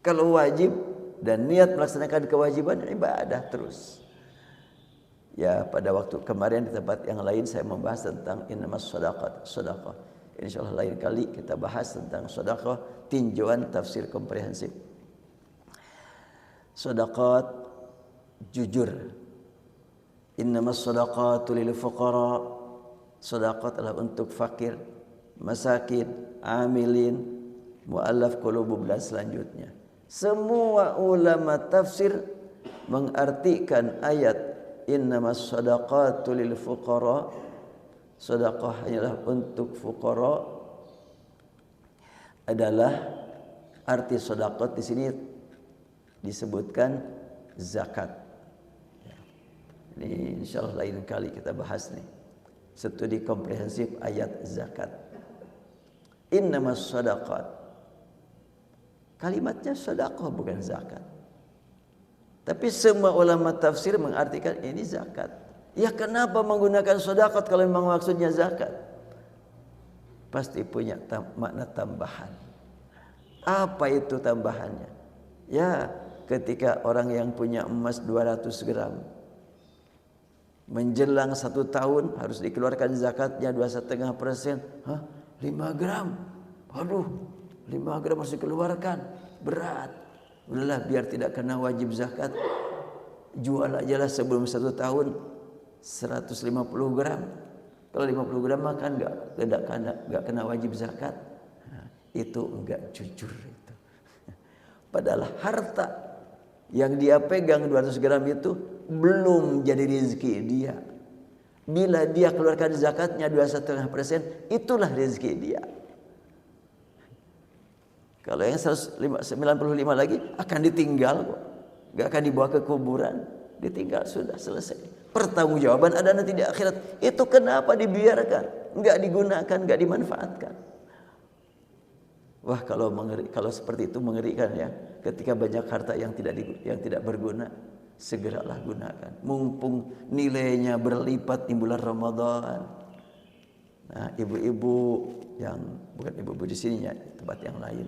Kalau wajib dan niat melaksanakan kewajiban, ibadah terus. Ya, pada waktu kemarin di tempat yang lain saya membahas tentang innamas shadaqah. Insyaallah lain kali kita bahas tentang sedekah tinjauan tafsir komprehensif. Sedekah jujur. Innamas shadaqatu lil fuqara. Sedekah adalah untuk fakir, masakin, amilin, muallaf qulubuhum dan selanjutnya. Semua ulama tafsir mengartikan ayat innamas shadaqatu lil fuqara, sedekah hanyalah untuk fuqara, adalah arti sedekah di sini disebutkan zakat. Ini insyaallah lain kali kita bahas nih. Studi komprehensif ayat zakat. Innamas shadaqat. Kalimatnya sedekah bukan zakat. Tapi semua ulama tafsir mengartikan ini zakat. Ya kenapa menggunakan sedekah kalau memang maksudnya zakat? Pasti punya makna tambahan. Apa itu tambahannya? Ya, ketika orang yang punya emas 200 gram menjelang 1 tahun harus dikeluarkan zakatnya 2,5%. 5 gram. Aduh, 5 gram harus dikeluarkan. Berat. Udahlah biar tidak kena wajib zakat, jual aja lah sebelum 1 tahun 150 gram. Kalau 50 gram makan enggak kena wajib zakat. Itu enggak jujur itu. Padahal harta yang dia pegang 200 gram itu belum jadi rezeki dia. Bila dia keluarkan zakatnya 2,5%, itulah rezeki dia. Kalau yang 195 lagi akan ditinggal kok. Enggak akan dibawa ke kuburan, ditinggal sudah selesai. Pertanggungjawaban ada nanti di akhirat. Itu kenapa dibiarkan? Enggak digunakan, enggak dimanfaatkan. Wah, kalau seperti itu mengerikan ya. Ketika banyak harta yang tidak berguna, segeralah gunakan. Mumpung nilainya berlipat di bulan Ramadan. Nah, ibu-ibu yang bukan ibu-ibu di sini ya, tempat yang lain,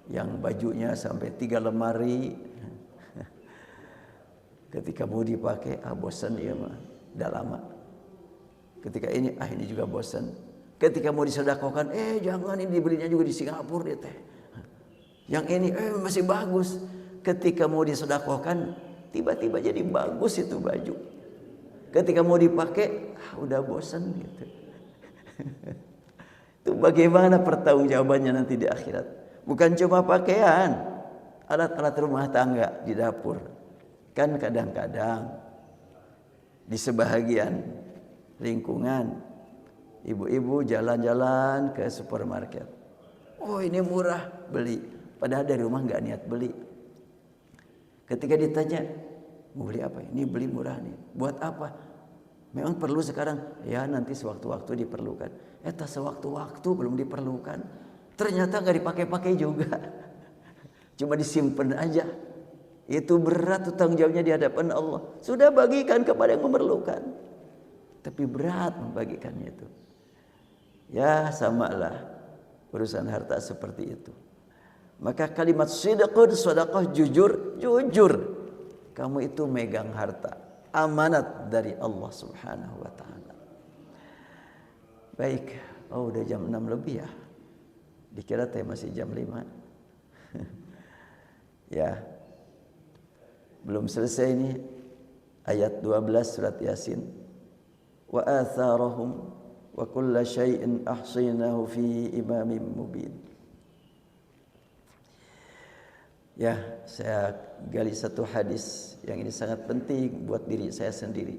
yang bajunya sampai 3 lemari, Ketika mau dipakai, bosan ya mah, udah lama. Ketika ini juga bosan. Ketika mau disedekahkan, jangan, ini dibelinya juga di Singapura deh teh. Yang ini masih bagus. Ketika mau disedekahkan, tiba-tiba jadi bagus itu baju. Ketika mau dipakai, udah bosan gitu. Itu bagaimana pertanggungjawabannya nanti di akhirat? Bukan cuma pakaian, alat-alat rumah tangga di dapur. Kan kadang-kadang di sebahagian lingkungan ibu-ibu jalan-jalan ke supermarket. Oh ini murah, beli. Padahal dari rumah nggak niat beli. Ketika ditanya, mau beli apa? Ini beli murah nih. Buat apa? Memang perlu sekarang? Ya nanti sewaktu-waktu diperlukan. Tak sewaktu-waktu belum diperlukan. Ternyata nggak dipakai-pakai juga. Cuma disimpan aja. Itu berat tuh tanggung jawabnya di hadapan Allah. Sudah bagikan kepada yang memerlukan. Tapi berat membagikannya itu. Ya samalah urusan harta seperti itu. Maka kalimat sidqun, sedekah, jujur. Kamu itu megang harta. Amanat dari Allah Subhanahu wa ta'ala. Baik. Udah jam 6 lebih ya. Dikira teh masih jam 5. Ya. Belum selesai ini ayat 12 surat Yasin. Wa atharahum wa kulla syai'in ahsaynahu fi imamin mubin. Ya, saya gali satu hadis yang ini sangat penting buat diri saya sendiri.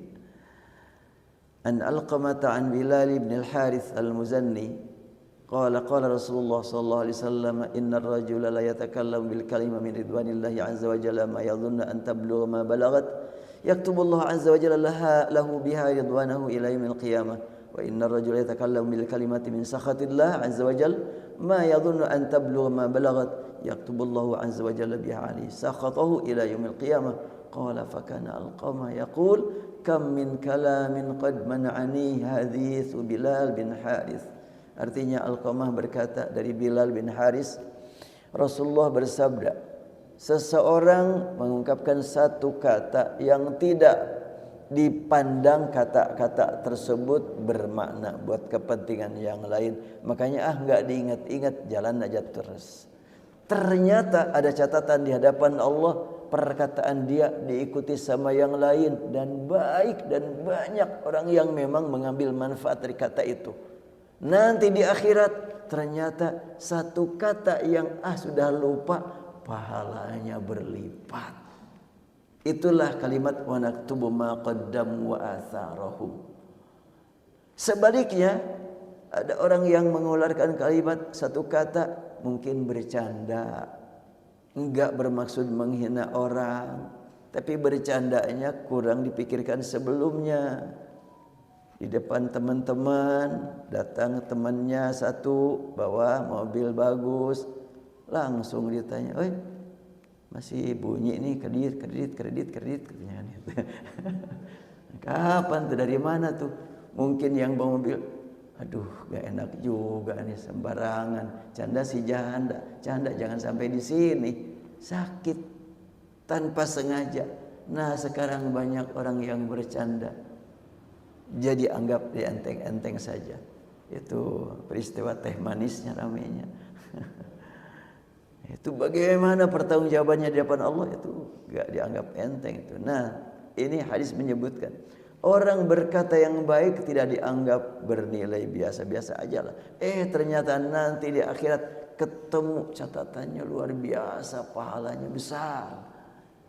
An Alqamah an Bilal bin Al-Harith Al-Muzanni قال رسول الله صلى الله عليه وسلم إن الرجل لا يتكلم بالكلمة من رضوان الله عز وجل ما يظن أن تبلغ ما بلغت يكتب الله عز وجل له بها رضوانه إلى يوم القيامة وإن الرجل يتكلم بالكلمة من سخط الله عز وجل ما يظن أن تبلغ ما بلغت يكتب الله عز وجل بها عليه سخطه إلى يوم القيامة قال فكان القمة يقول كم من كلام قد منعني حديث بلال بن حارث. Artinya Alqamah berkata dari Bilal bin Haris, Rasulullah bersabda, seseorang mengungkapkan satu kata yang tidak dipandang kata-kata tersebut bermakna buat kepentingan yang lain, makanya enggak diingat-ingat, jalan aja terus. Ternyata ada catatan di hadapan Allah, perkataan dia diikuti sama yang lain, dan baik dan banyak orang yang memang mengambil manfaat dari kata itu. Nanti di akhirat ternyata satu kata yang sudah lupa, pahalanya berlipat. Itulah kalimat wa naktubu ma qaddamu wa atharahum. Sebaliknya ada orang yang mengeluarkan kalimat satu kata mungkin bercanda, enggak bermaksud menghina orang, tapi bercandanya kurang dipikirkan sebelumnya. Di depan teman-teman, datang temannya satu bawa mobil bagus, langsung ditanya, "Oi, masih bunyi nih kredit katanya." Kapan tuh, dari mana tuh? Mungkin yang bawa mobil, aduh gak enak juga nih, sembarangan. Canda si canda jangan sampai di sini. Sakit tanpa sengaja. Nah sekarang banyak orang yang bercanda, jadi anggap enteng-enteng saja. Itu peristiwa teh manisnya namanya. Itu bagaimana pertanggungjawabannya di hadapan Allah, itu gak dianggap enteng itu. Nah, ini hadis menyebutkan orang berkata yang baik tidak dianggap bernilai biasa-biasa aja lah. Ternyata nanti di akhirat ketemu catatannya luar biasa, pahalanya besar.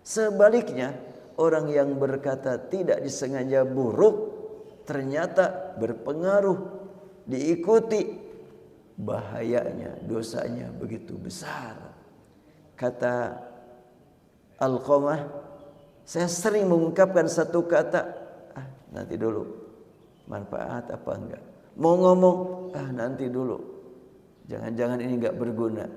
Sebaliknya, orang yang berkata tidak disengaja buruk ternyata berpengaruh, diikuti, bahayanya, dosanya begitu besar. Kata Alqamah, saya sering mengungkapkan satu kata, nanti dulu, manfaat apa enggak. Mau ngomong, nanti dulu, jangan-jangan ini enggak berguna.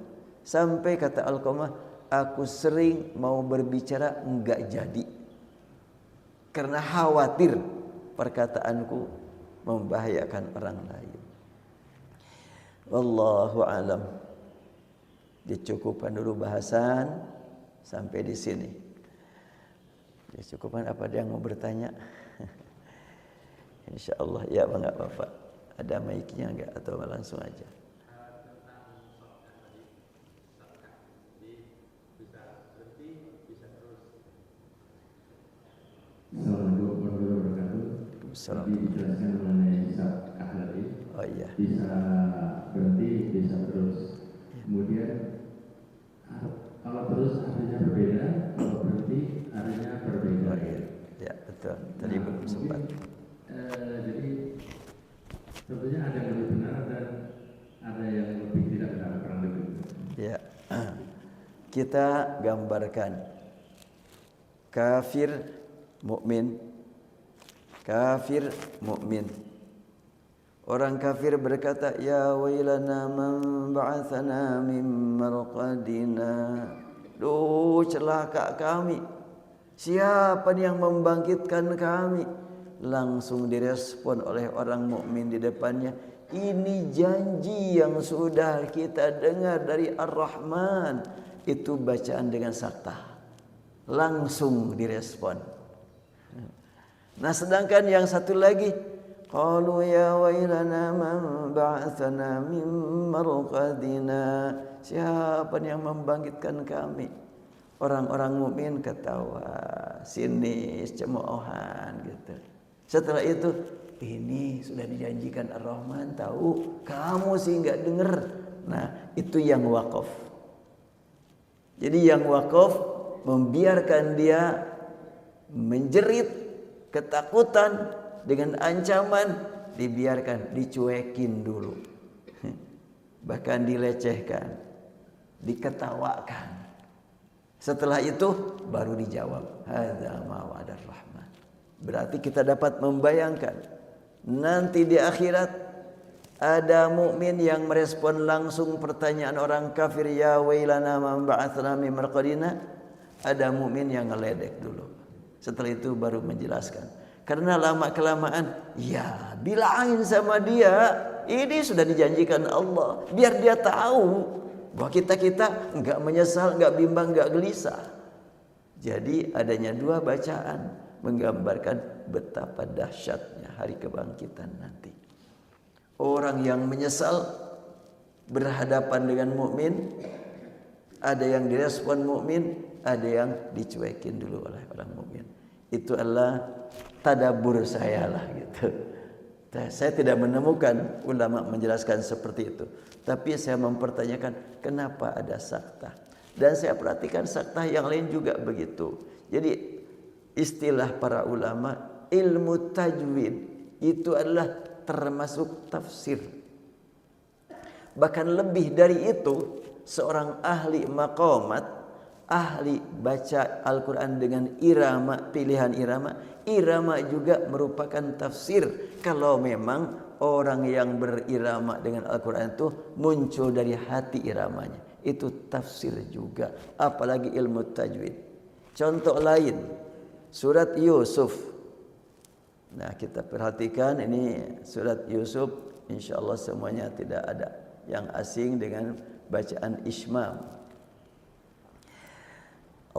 Sampai kata Alqamah, aku sering mau berbicara enggak jadi, karena khawatir perkataanku membahayakan orang lain. Wallahu alam. Dicukupkan dulu bahasan sampai di sini. Ya, cukupan apa ada yang mau bertanya? Insyaallah ya enggak Bapak. Ada mic-nya enggak atau langsung aja? Assalamualaikum warahmatullahi wabarakatuh. Tadi dijelaskan mengenai zakat tadi. Oh iya. Bisa berhenti, bisa terus. Kemudian kalau terus artinya berbeda, kalau berhenti artinya berbeda. Oh, iya. Ya betul. Tadi belum sempat. Jadi tentunya ada yang lebih benar dan ada yang lebih tidak benar, kurang lebih. Ya. Kita gambarkan kafir mukmin, kafir mukmin. Orang kafir berkata, ya wailana man ba'athana min marqadina. Duh, celaka kami. Siapa yang membangkitkan kami? Langsung direspon oleh orang mukmin di depannya. Ini janji yang sudah kita dengar dari Ar-Rahman. Itu bacaan dengan saktah. Langsung direspon. Nah, sedangkan yang satu lagi, qalu ya wailana man ba'athana min marqadina. Siapa yang membangkitkan kami? Orang-orang mukmin ketawa, sinis, cemoohan gitu. Setelah itu, ini sudah dijanjikan Ar-Rahman, tahu? Kamu sih enggak dengar. Nah, itu yang wakaf. Jadi yang wakaf membiarkan dia menjerit ketakutan dengan ancaman, dibiarkan, dicuekin dulu. Bahkan dilecehkan, diketawakan. Setelah itu baru dijawab, hadza ma wa'adar rahman. Berarti kita dapat membayangkan nanti di akhirat ada mukmin yang merespon langsung pertanyaan orang kafir, ya wailana man ba'atsana min marqadina. Ada mukmin yang ngeledek dulu. Setelah itu baru menjelaskan. Karena lama kelamaan, ya bilangin sama dia, ini sudah dijanjikan Allah, biar dia tahu bahwa kita enggak menyesal, enggak bimbang, enggak gelisah. Jadi adanya dua bacaan menggambarkan betapa dahsyatnya hari kebangkitan nanti. Orang yang menyesal berhadapan dengan mukmin, ada yang direspon mukmin, ada yang dicuekin dulu oleh orang mukmin. Itu adalah tadabbur saya lah gitu. Saya tidak menemukan ulama menjelaskan seperti itu, tapi saya mempertanyakan kenapa ada saktah. Dan saya perhatikan saktah yang lain juga begitu. Jadi istilah para ulama, ilmu tajwid itu adalah termasuk tafsir. Bahkan lebih dari itu, seorang ahli maqamat, ahli baca Al-Quran dengan irama, pilihan irama juga merupakan tafsir. Kalau memang orang yang berirama dengan Al-Quran itu muncul dari hati iramanya, itu tafsir juga. Apalagi ilmu tajwid. Contoh lain, surat Yusuf. Nah, kita perhatikan ini surat Yusuf, insyaallah semuanya tidak ada yang asing dengan bacaan Ismam.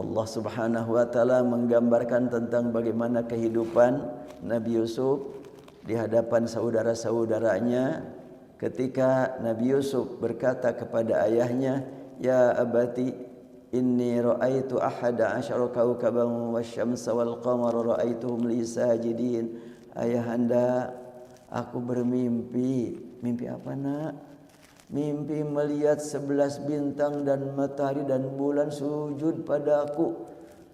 Allah Subhanahu wa taala menggambarkan tentang bagaimana kehidupan Nabi Yusuf di hadapan saudara-saudaranya ketika Nabi Yusuf berkata kepada ayahnya, "Ya abati, inni ra'aitu ahada asyara kawkaban wasyamsa wal qamara ra'aituhum li sajidin." Ayahanda, aku bermimpi. Mimpi apa, Nak? Mimpi melihat 11 bintang dan matahari dan bulan sujud padaku.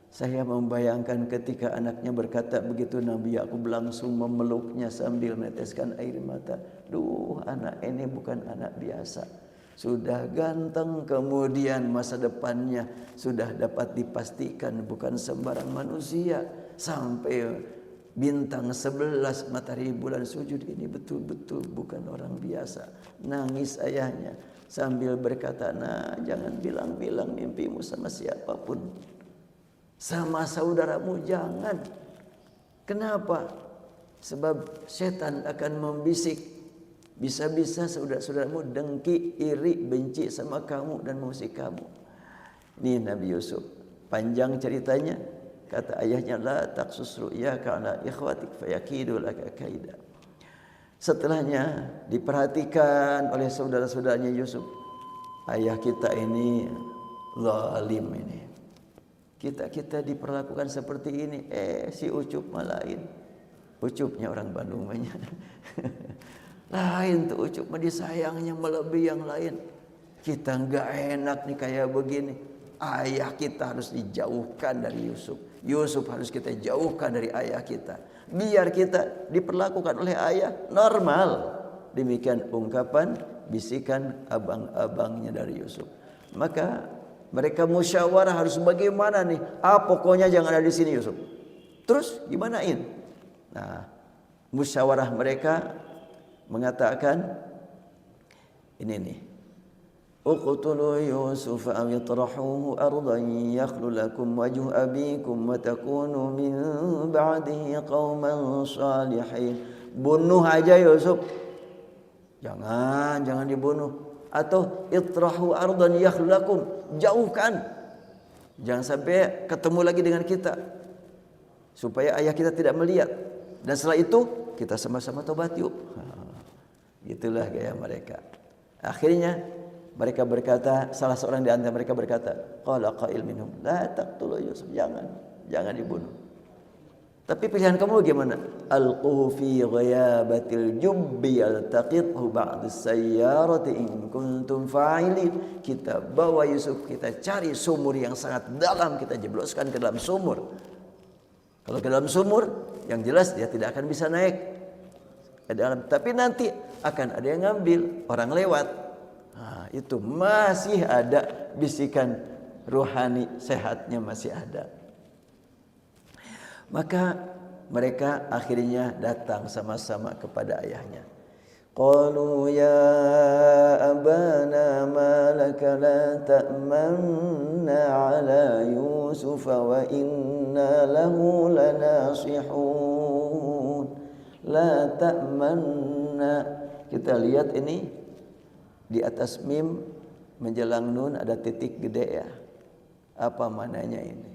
Saya membayangkan ketika anaknya berkata begitu, Nabi Yakub langsung memeluknya sambil meneteskan air mata. Duh, anak ini bukan anak biasa. Sudah ganteng, kemudian masa depannya sudah dapat dipastikan bukan sembarang manusia. Sampai bintang 11 matahari bulan sujud, ini betul-betul bukan orang biasa. Nangis ayahnya sambil berkata, nah jangan bilang-bilang mimpimu sama siapapun. Sama saudaramu jangan. Kenapa? Sebab setan akan membisik. Bisa-bisa saudara-saudaramu dengki, iri, benci sama kamu dan mengusik kamu. Ini Nabi Yusuf. Panjang ceritanya. Kata ayahnya, la taqsus ru'yaka ala ikhwatik fayakidu laka kaida. Setelahnya diperhatikan oleh saudara-saudaranya Yusuf, ayah kita ini zalim ini. Kita diperlakukan seperti ini. Si Ucup malah lain. Ucupnya orang Bandung banyak. Lain tuh Ucup mah disayangnya melebihi yang lain. Kita enggak enak nih kayak begini. Ayah kita harus dijauhkan dari Yusuf. Yusuf harus kita jauhkan dari ayah kita. Biar kita diperlakukan oleh ayah normal. Demikian ungkapan bisikan abang-abangnya dari Yusuf. Maka mereka musyawarah harus bagaimana nih? Pokoknya jangan ada di sini Yusuf. Terus gimanain? Nah, musyawarah mereka mengatakan ini nih. Uqtulu Yusuf aw itrahuhu ardan yakhlu lakum wajhu abikum wa takunu min ba'dihi qauman salihin. Bunuh aja Yusuf. Jangan dibunuh. Atau itrahu ardan yakhlu lakum, jauhkan. Jangan sampai ketemu lagi dengan kita. Supaya ayah kita tidak melihat. Dan setelah itu kita sama-sama tobat yuk. Itulah gaya mereka. Akhirnya mereka berkata, salah seorang di antara mereka berkata, qala qail minhum la taqtulu Yusuf, jangan dibunuh. Tapi pilihan kamu bagaimana? Alquhu fi ghayabatil jubbi yaltaqithu ba'd as-sayyarati in kuntum fa'ilin. Kita bawa Yusuf, kita cari sumur yang sangat dalam, kita jebloskan ke dalam sumur. Kalau ke dalam sumur, yang jelas dia tidak akan bisa naik ke dalam, tapi nanti akan ada yang ngambil, orang lewat. Nah, itu masih ada bisikan rohani, sehatnya masih ada. Maka mereka akhirnya datang sama-sama kepada ayahnya. Qalu ya abana ma laka la ta'manna ala Yusuf wa inna lahu lanasihun. La ta'manna. Kita lihat ini di atas mim menjelang nun ada titik gede ya. Apa mananya ini?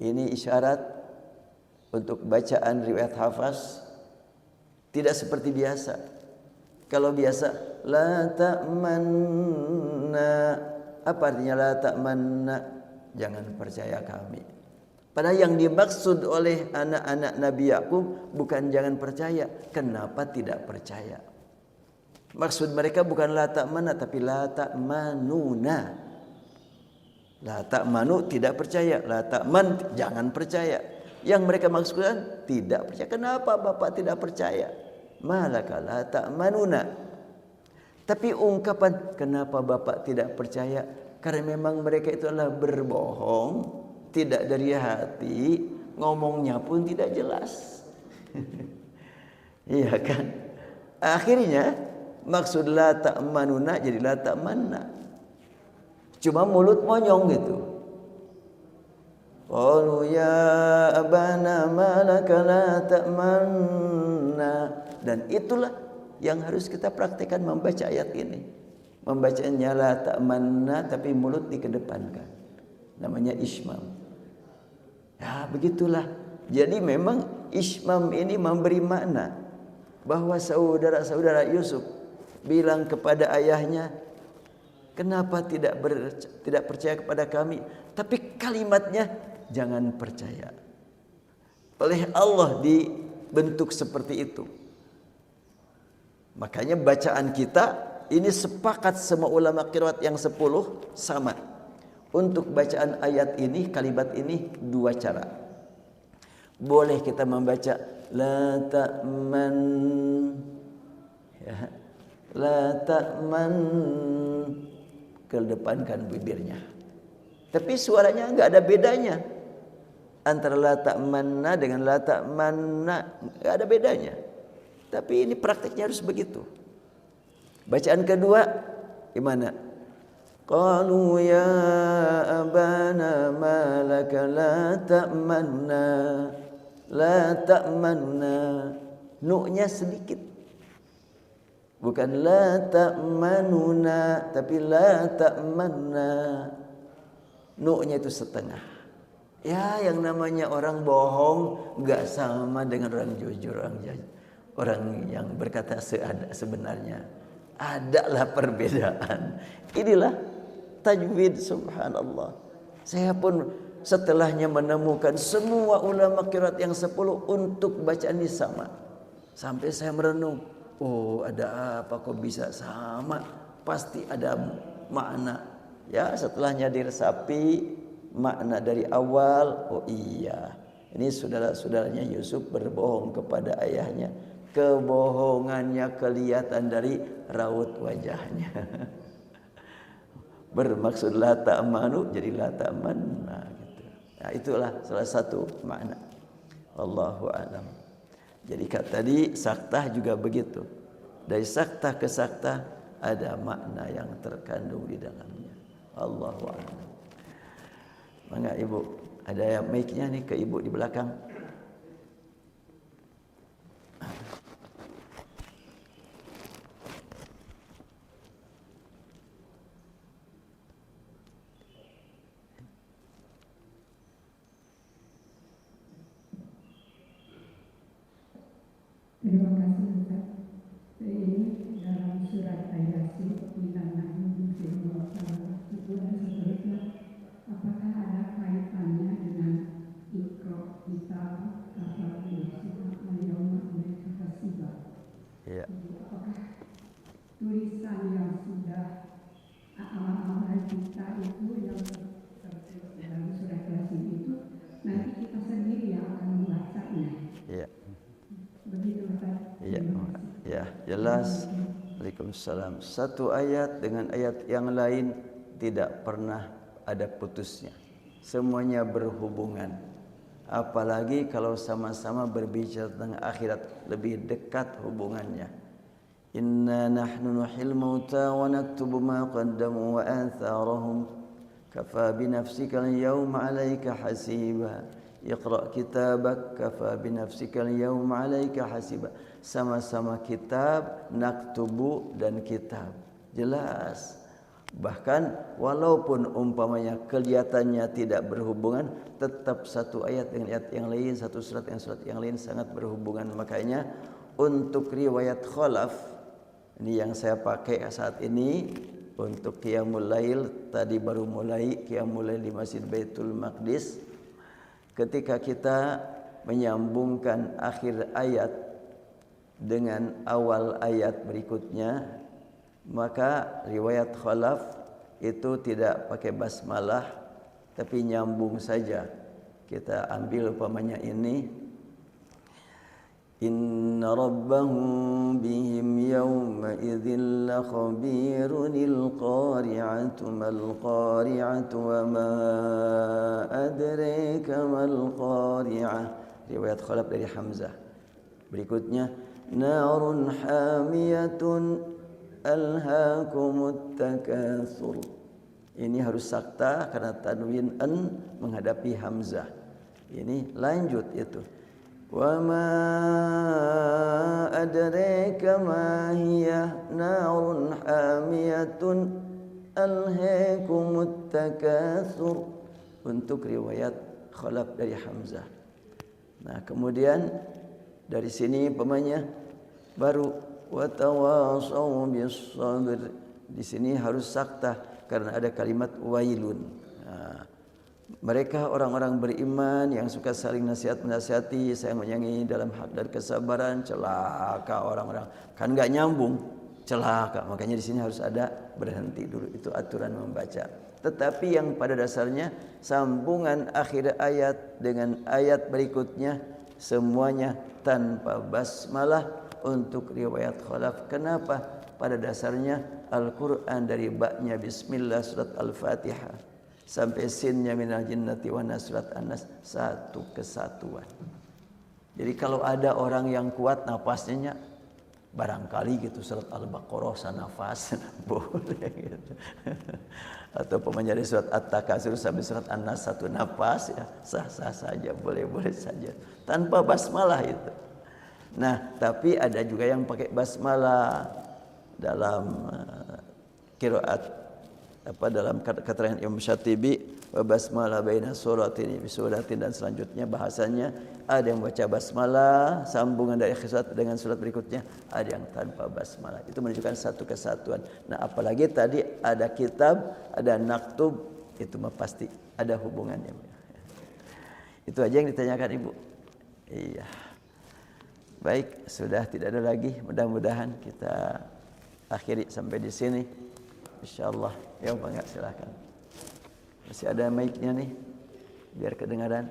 Ini isyarat untuk bacaan riwayat hafaz tidak seperti biasa. Kalau biasa la ta'manna, apa artinya la ta'manna? Jangan percaya kami. Padahal yang dimaksud oleh anak-anak Nabi Yakub bukan jangan percaya. Kenapa tidak percaya? Maksud mereka bukan la ta'manna tapi la ta'manuna. La ta'manu tidak percaya, la ta'man jangan percaya. Yang mereka maksudkan tidak percaya. Kenapa Bapak tidak percaya? Malaka la ta'manuna. Tapi ungkapan kenapa Bapak tidak percaya? Karena memang mereka itu adalah berbohong, tidak dari hati, ngomongnya pun tidak jelas. Iya kan? Akhirnya maksud la ta'manuna jadi la ta'manna. Cuma mulut monyong gitu. Qalu ya abana ma laka la ta'manna. Dan itulah yang harus kita praktikkan membaca ayat ini. Membacanya la ta'manna tapi mulut dikedepankan. Namanya ismam. Ya begitulah. Jadi memang ismam ini memberi makna bahwa saudara-saudara Yusuf bilang kepada ayahnya, kenapa tidak percaya kepada kami? Tapi kalimatnya jangan percaya. Oleh Allah dibentuk seperti itu. Makanya bacaan kita ini sepakat semua ulama qiraat yang 10 sama. Untuk bacaan ayat ini, kalimat ini dua cara. Boleh kita membaca la ta'man, ya, la ta'man, kedepankan bibirnya. Tapi suaranya enggak ada bedanya antara la ta'manna dengan la ta'manna, enggak ada bedanya. Tapi ini prakteknya harus begitu. Bacaan kedua gimana? Qalu ya abana ma laka la ta'manna, la ta'manna. Nu-nya sedikit. Bukan la ta'manuna tapi la ta'manna. Nu-nya itu setengah. Ya, yang namanya orang bohong nggak sama dengan orang jujur, orang yang berkata sebenarnya. Adalah perbedaan. Inilah tajwid, subhanallah. Saya pun setelahnya menemukan semua ulama qiraat yang 10 untuk bacaan ini sama. Sampai saya merenung, oh ada apa kok bisa sama? Pasti ada makna. Ya, setelahnya diresapi makna dari awal. Oh iya, ini saudara-saudaranya Yusuf berbohong kepada ayahnya. Kebohongannya kelihatan dari raut wajahnya. Bermaksud la ta'manu jadi la ta'manna gitu. Nah, itulah salah satu makna. Allahu a'lam. Jadi tadi saktah juga begitu. Dari saktah ke saktah ada makna yang terkandung di dalamnya. Allahu a'lam. Mangga Ibu, ada mic-nya nih ke Ibu di belakang. Terima kasih Ustaz. Ini dalam surat Al-Yasin itu dan seterusnya. Apakah ada kaitannya dengan Iqra kitab kata Yawma alaika hasiba? Iya. Apakah tulisan yang sudah amal-amal kita itu yang tertulis dalam surat Yasin itu nanti kita sendiri yang akan membacanya? Iya. Begitu Ustaz. Iya. Ya, jelas. Waalaikumsalam. Satu ayat dengan ayat yang lain tidak pernah ada putusnya. Semuanya berhubungan. Apalagi kalau sama-sama berbicara tentang akhirat, lebih dekat hubungannya. Inna nahnu nuhil mauta wa naktubu ma qaddamu wa atharahum kafa bi nafsika al-yawma 'alaika hasiba. Iqra kitabak kafa bi nafsika al-yawma 'alaika hasiba. Sama-sama kitab, naktubu dan kitab. Jelas. Bahkan walaupun umpamanya kelihatannya tidak berhubungan, tetap satu ayat dengan ayat yang lain, satu surat dengan surat yang lain sangat berhubungan. Makanya untuk riwayat khalaf, ini yang saya pakai saat ini untuk qiyamul lail, tadi baru mulai qiyamul lail di Masjid Baitul Maqdis. Ketika kita menyambungkan akhir ayat dengan awal ayat berikutnya, maka riwayat khalaf itu tidak pakai basmalah tapi nyambung saja. Kita ambil umpamanya ini, inna rabbahum bihim yawma idzin lakhabirunil qari'atu mal qari'atu wa ma adraka mal qari'ah. Riwayat khalaf dari Hamzah. Berikutnya, narun hamiyatun alhaakumut takatsur. Ini harus sakta karena tanwin an menghadapi hamzah. Ini lanjut itu. Wa ma adraka ma hiya narun hamiyatun alhaakumut takatsur. Untuk riwayat khalaf dari Hamzah. Nah, kemudian dari sini pemanya baru watawasau bis sabr. Di sini harus sakta karena ada kalimat wailun. Nah, mereka orang-orang beriman yang suka saling nasihat menasihati, sayang menyayangi dalam hak dan kesabaran. Celaka orang-orang, kan enggak nyambung, celaka. Makanya di sini harus ada berhenti dulu, itu aturan membaca. Tetapi yang pada dasarnya sambungan akhir ayat dengan ayat berikutnya semuanya tanpa basmalah untuk riwayat khalaf. Kenapa? Pada dasarnya Al-Quran dari ba'nya bismillah surat Al-Fatihah sampai sinnya minal jinnati wa nas surat An-Nas satu kesatuan. Jadi kalau ada orang yang kuat napasnya barangkali gitu surat Al-Baqarah sanafas boleh gitu. Atau pemanya dari surat At-Takasur sampai surat An-Nas satu napas ya sah-sah saja, boleh-boleh saja tanpa basmalah itu. Nah, tapi ada juga yang pakai basmalah dalam qiraat dalam keterangan Imam Syatibi wa basmalah baina suratin bi suratin, dan selanjutnya bahasanya ada yang baca basmalah sambungan dari surat dengan surat berikutnya, ada yang tanpa basmalah. Itu menunjukkan satu kesatuan. Nah, apalagi tadi ada kitab, ada naktub, itu mah pasti ada hubungannya. Itu aja yang ditanyakan Ibu. Iya. Baik, sudah tidak ada lagi. Mudah-mudahan kita akhiri sampai di sini. Insyaallah. Ya, Pak, enggak, silakan. Masih ada mic-nya nih, biar kedengaran.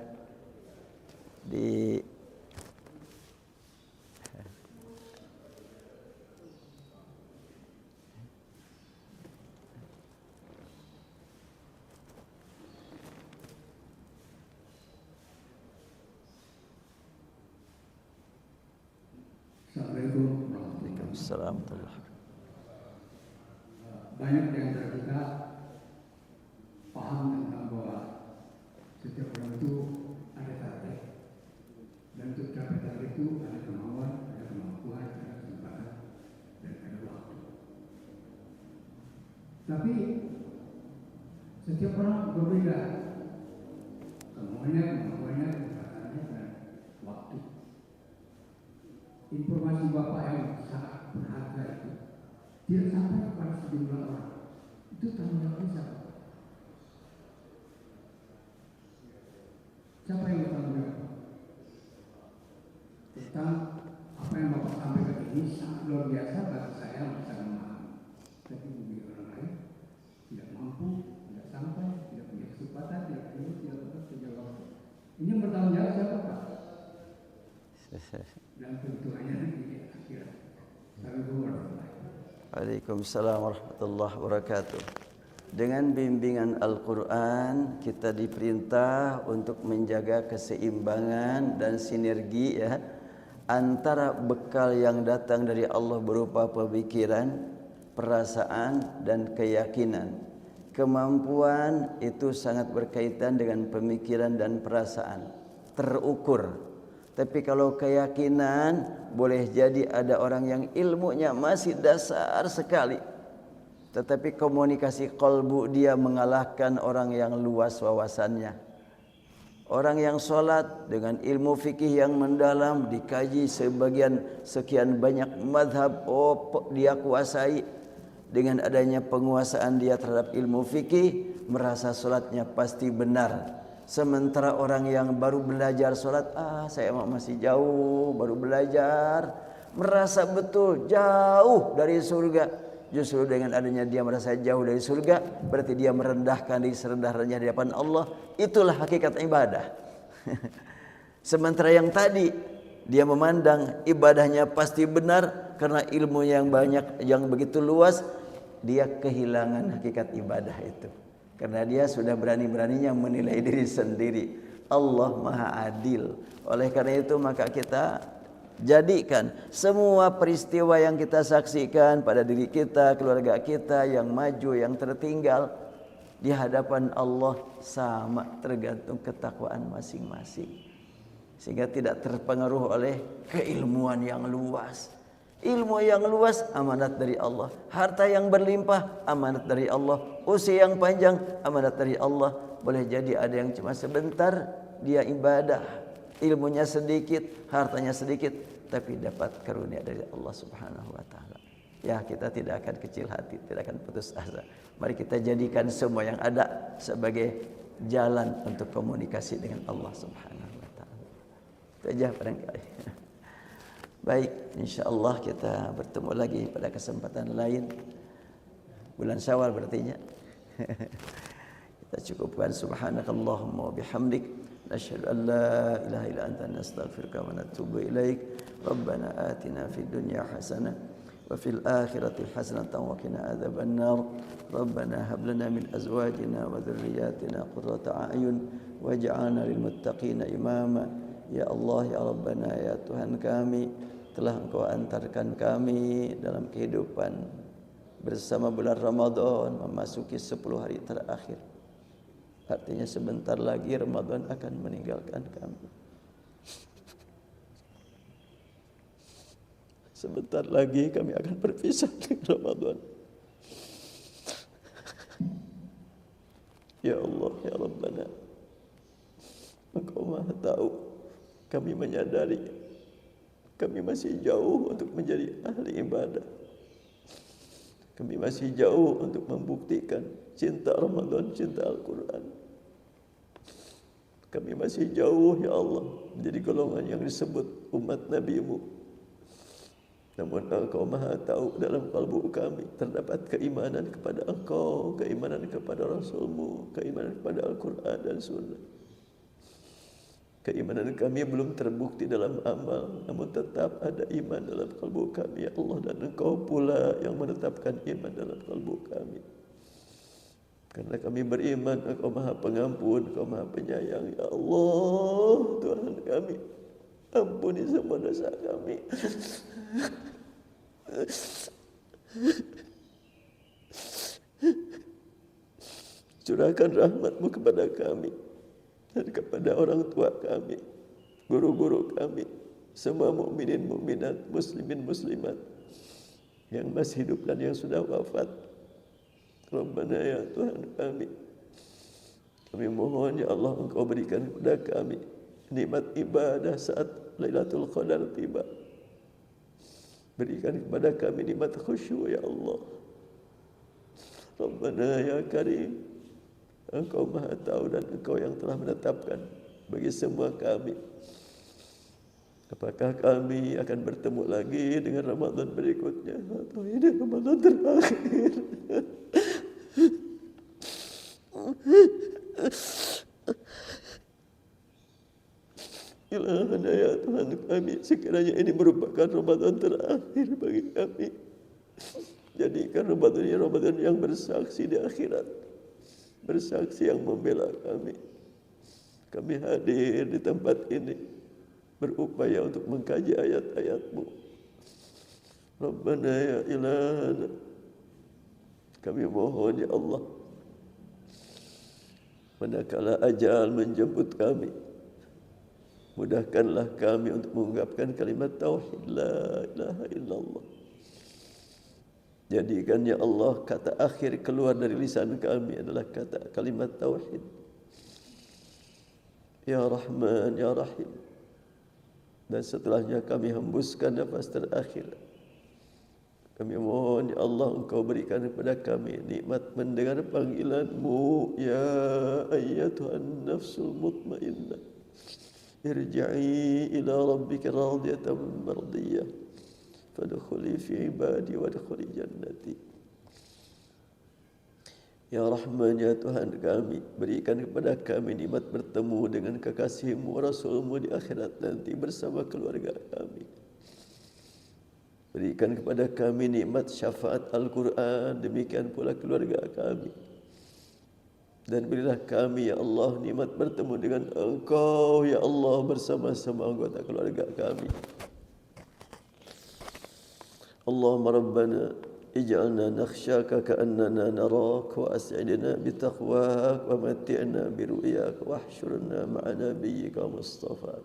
Assalamualaikum warahmatullahi wabarakatuh. Assalamualaikum. Banyak di antara kita paham tentang bahwa setiap orang itu ada target, dan untuk capai target itu ada kemauan, ada kemampuan, ada kesempatan, dan ada waktu. Tapi setiap orang berbeda kemauannya, kemampuannya, kesempatannya, dan waktu. Informasi Bapak yang sangat berharga itu tidak sampai kepada sejumlah orang. Itu tanggung jawab siapa? Siapa yang bertanggung jawab tentang apa yang Bapak sampaikan ini? Sangat luar biasa bagi saya, bisa memahami. Tapi bagi orang lain tidak mampu, tidak sampai, tidak punya kesempatan, tidak punya, tidak dapat menjawab. Ini yang bertanggung jawab siapa, Pak? Dan tentunya di akhirat. Assalamualaikum warahmatullahi wabarakatuh. Waalaikumsalam warahmatullahi wabarakatuh. Dengan bimbingan Al-Quran, kita diperintah untuk menjaga keseimbangan dan sinergi ya, antara bekal yang datang dari Allah berupa pemikiran, perasaan, dan keyakinan. Kemampuan itu sangat berkaitan dengan pemikiran dan perasaan, terukur. Tapi kalau keyakinan, boleh jadi ada orang yang ilmunya masih dasar sekali, tetapi komunikasi qalbu dia mengalahkan orang yang luas wawasannya. Orang yang sholat dengan ilmu fikih yang mendalam, dikaji sekian banyak madhab, dia kuasai. Dengan adanya penguasaan dia terhadap ilmu fikih, merasa sholatnya pasti benar. Sementara orang yang baru belajar sholat, saya masih jauh, baru belajar, merasa betul jauh dari surga. Justru dengan adanya dia merasa jauh dari surga, berarti dia merendahkan diri serendah-rendahnya di hadapan Allah. Itulah hakikat ibadah. Sementara yang tadi, dia memandang ibadahnya pasti benar karena ilmu yang banyak, yang begitu luas, dia kehilangan hakikat ibadah itu. Karena dia sudah berani-beraninya menilai diri sendiri. Allah Maha Adil. Oleh karena itu maka kita jadikan semua peristiwa yang kita saksikan pada diri kita, keluarga kita yang maju, yang tertinggal, di hadapan Allah sama, tergantung ketakwaan masing-masing. Sehingga tidak terpengaruh oleh keilmuan yang luas. Ilmu yang luas amanat dari Allah, harta yang berlimpah amanat dari Allah, usia yang panjang amanat dari Allah. Boleh jadi ada yang cuma sebentar dia ibadah, ilmunya sedikit, hartanya sedikit, tapi dapat karunia dari Allah Subhanahu wa taala. Ya, kita tidak akan kecil hati, tidak akan putus asa. Mari kita jadikan semua yang ada sebagai jalan untuk komunikasi dengan Allah Subhanahu wa taala. Itu aja barangkali. Baik, insyaallah kita bertemu lagi pada kesempatan lain. Bulan Syawal berarti ya. Kita cukupkan subhanakallahumma wa bihamdik, nasyhadu an la ilaha illa anta, nastaghfiruka wa natubu ilaik. Rabbana atina fid dunya hasanah wa fil akhirati hasanatan wa qina adzabannar. Rabbana hab lana min azwajina wa dhurriyyatina qurrata a'yun waj'alna lil muttaqina imama. Ya Allah, ya Rabbana, ya Tuhan kami, telah Engkau antarkan kami dalam kehidupan bersama bulan Ramadan, memasuki 10 hari terakhir. Artinya sebentar lagi Ramadan akan meninggalkan kami. Sebentar lagi kami akan berpisah dengan Ramadan. Ya Allah, ya Rabbana, Engkau Maha tahu. Kami menyadari kami masih jauh untuk menjadi ahli ibadah. Kami masih jauh untuk membuktikan cinta Ramadan, cinta Al-Quran. Kami masih jauh, ya Allah, menjadi golongan yang disebut umat Nabi-Mu. Namun Engkau Maha tahu dalam kalbu kami terdapat keimanan kepada Engkau, keimanan kepada Rasul-Mu, keimanan kepada Al-Quran dan Sunnah. Keimanan kami belum terbukti dalam amal, namun tetap ada iman dalam kalbu kami, ya Allah. Dan Engkau pula yang menetapkan iman dalam kalbu kami. Karena kami beriman Engkau Maha Pengampun, Engkau Maha Penyayang, ya Allah, Tuhan kami. Ampuni semua dosa kami. Curahkan rahmat-Mu kepada kami dan kepada orang tua kami, guru-guru kami, semua mukminin mukminat, muslimin muslimat yang masih hidup dan yang sudah wafat. Rabbana, ya Tuhan kami mohon, ya Allah, Engkau berikan kepada kami nikmat ibadah saat Lailatul Qadar tiba. Berikan kepada kami nikmat khusyuk, ya Allah. Rabbana ya Karim, Engkau Maha tahu dan Engkau yang telah menetapkan bagi semua kami. Apakah kami akan bertemu lagi dengan Ramadan berikutnya atau ini Ramadan terakhir? Ilahana ya Tuhan kami, sekiranya ini merupakan Ramadan terakhir bagi kami. Jadikan Ramadan ini Ramadan yang bersaksi di akhirat, bersaksi yang membela kami. Kami hadir di tempat ini berupaya untuk mengkaji ayat-ayat-Mu. Rabbana ya ilahana, kami mohon, ya Allah, manakala ajal menjemput kami, mudahkanlah kami untuk mengungkapkan kalimat tauhid la ilaha illallah. Jadikan, ya Allah, kata akhir keluar dari lisan kami adalah kata kalimat tauhid. Ya Rahman, ya Rahim. Dan setelahnya kami hembuskan nafas terakhir. Kami mohon, ya Allah, Engkau berikan kepada kami nikmat mendengar panggilan-Mu, ya ayyatuhan nafsul mutmainnah, irji'i ila rabbika radiyatan mardiyah, fadkhuli fi ibadi wadkhuli jannati. Ya Rahman, ya Tuhan kami, berikan kepada kami nikmat bertemu dengan kekasih-Mu, Rasul-Mu di akhirat nanti bersama keluarga kami. Berikan kepada kami nikmat syafaat Al-Quran, demikian pula keluarga kami. Dan berilah kami, ya Allah, nikmat bertemu dengan Engkau, ya Allah, bersama-sama anggota keluarga kami. Allahumma Rabbana ij'alna nakhsyaka ka'annana narak, wa as'idna bitaqwak, wa mati'na biru'yak, wa ahsyurna ma'a nabiyyika Mustafa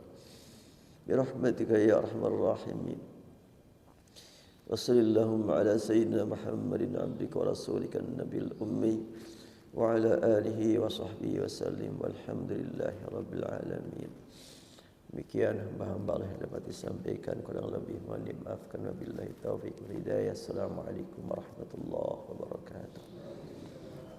birahmatika ya arhamar rahimin. Wa sallallahu ala sayyidina Muhammadin abdika wa rasulika an-nabiyil ummi wa ala alihi wa sahbihi wa sallim, walhamdulillahi rabbil alamin. Demikian hamba-hamba yang dapat disampaikan, kurang lebih mohon dimaafkan. Wabillahi taufiq wal hidayah. Assalamualaikum warahmatullahi wabarakatuh.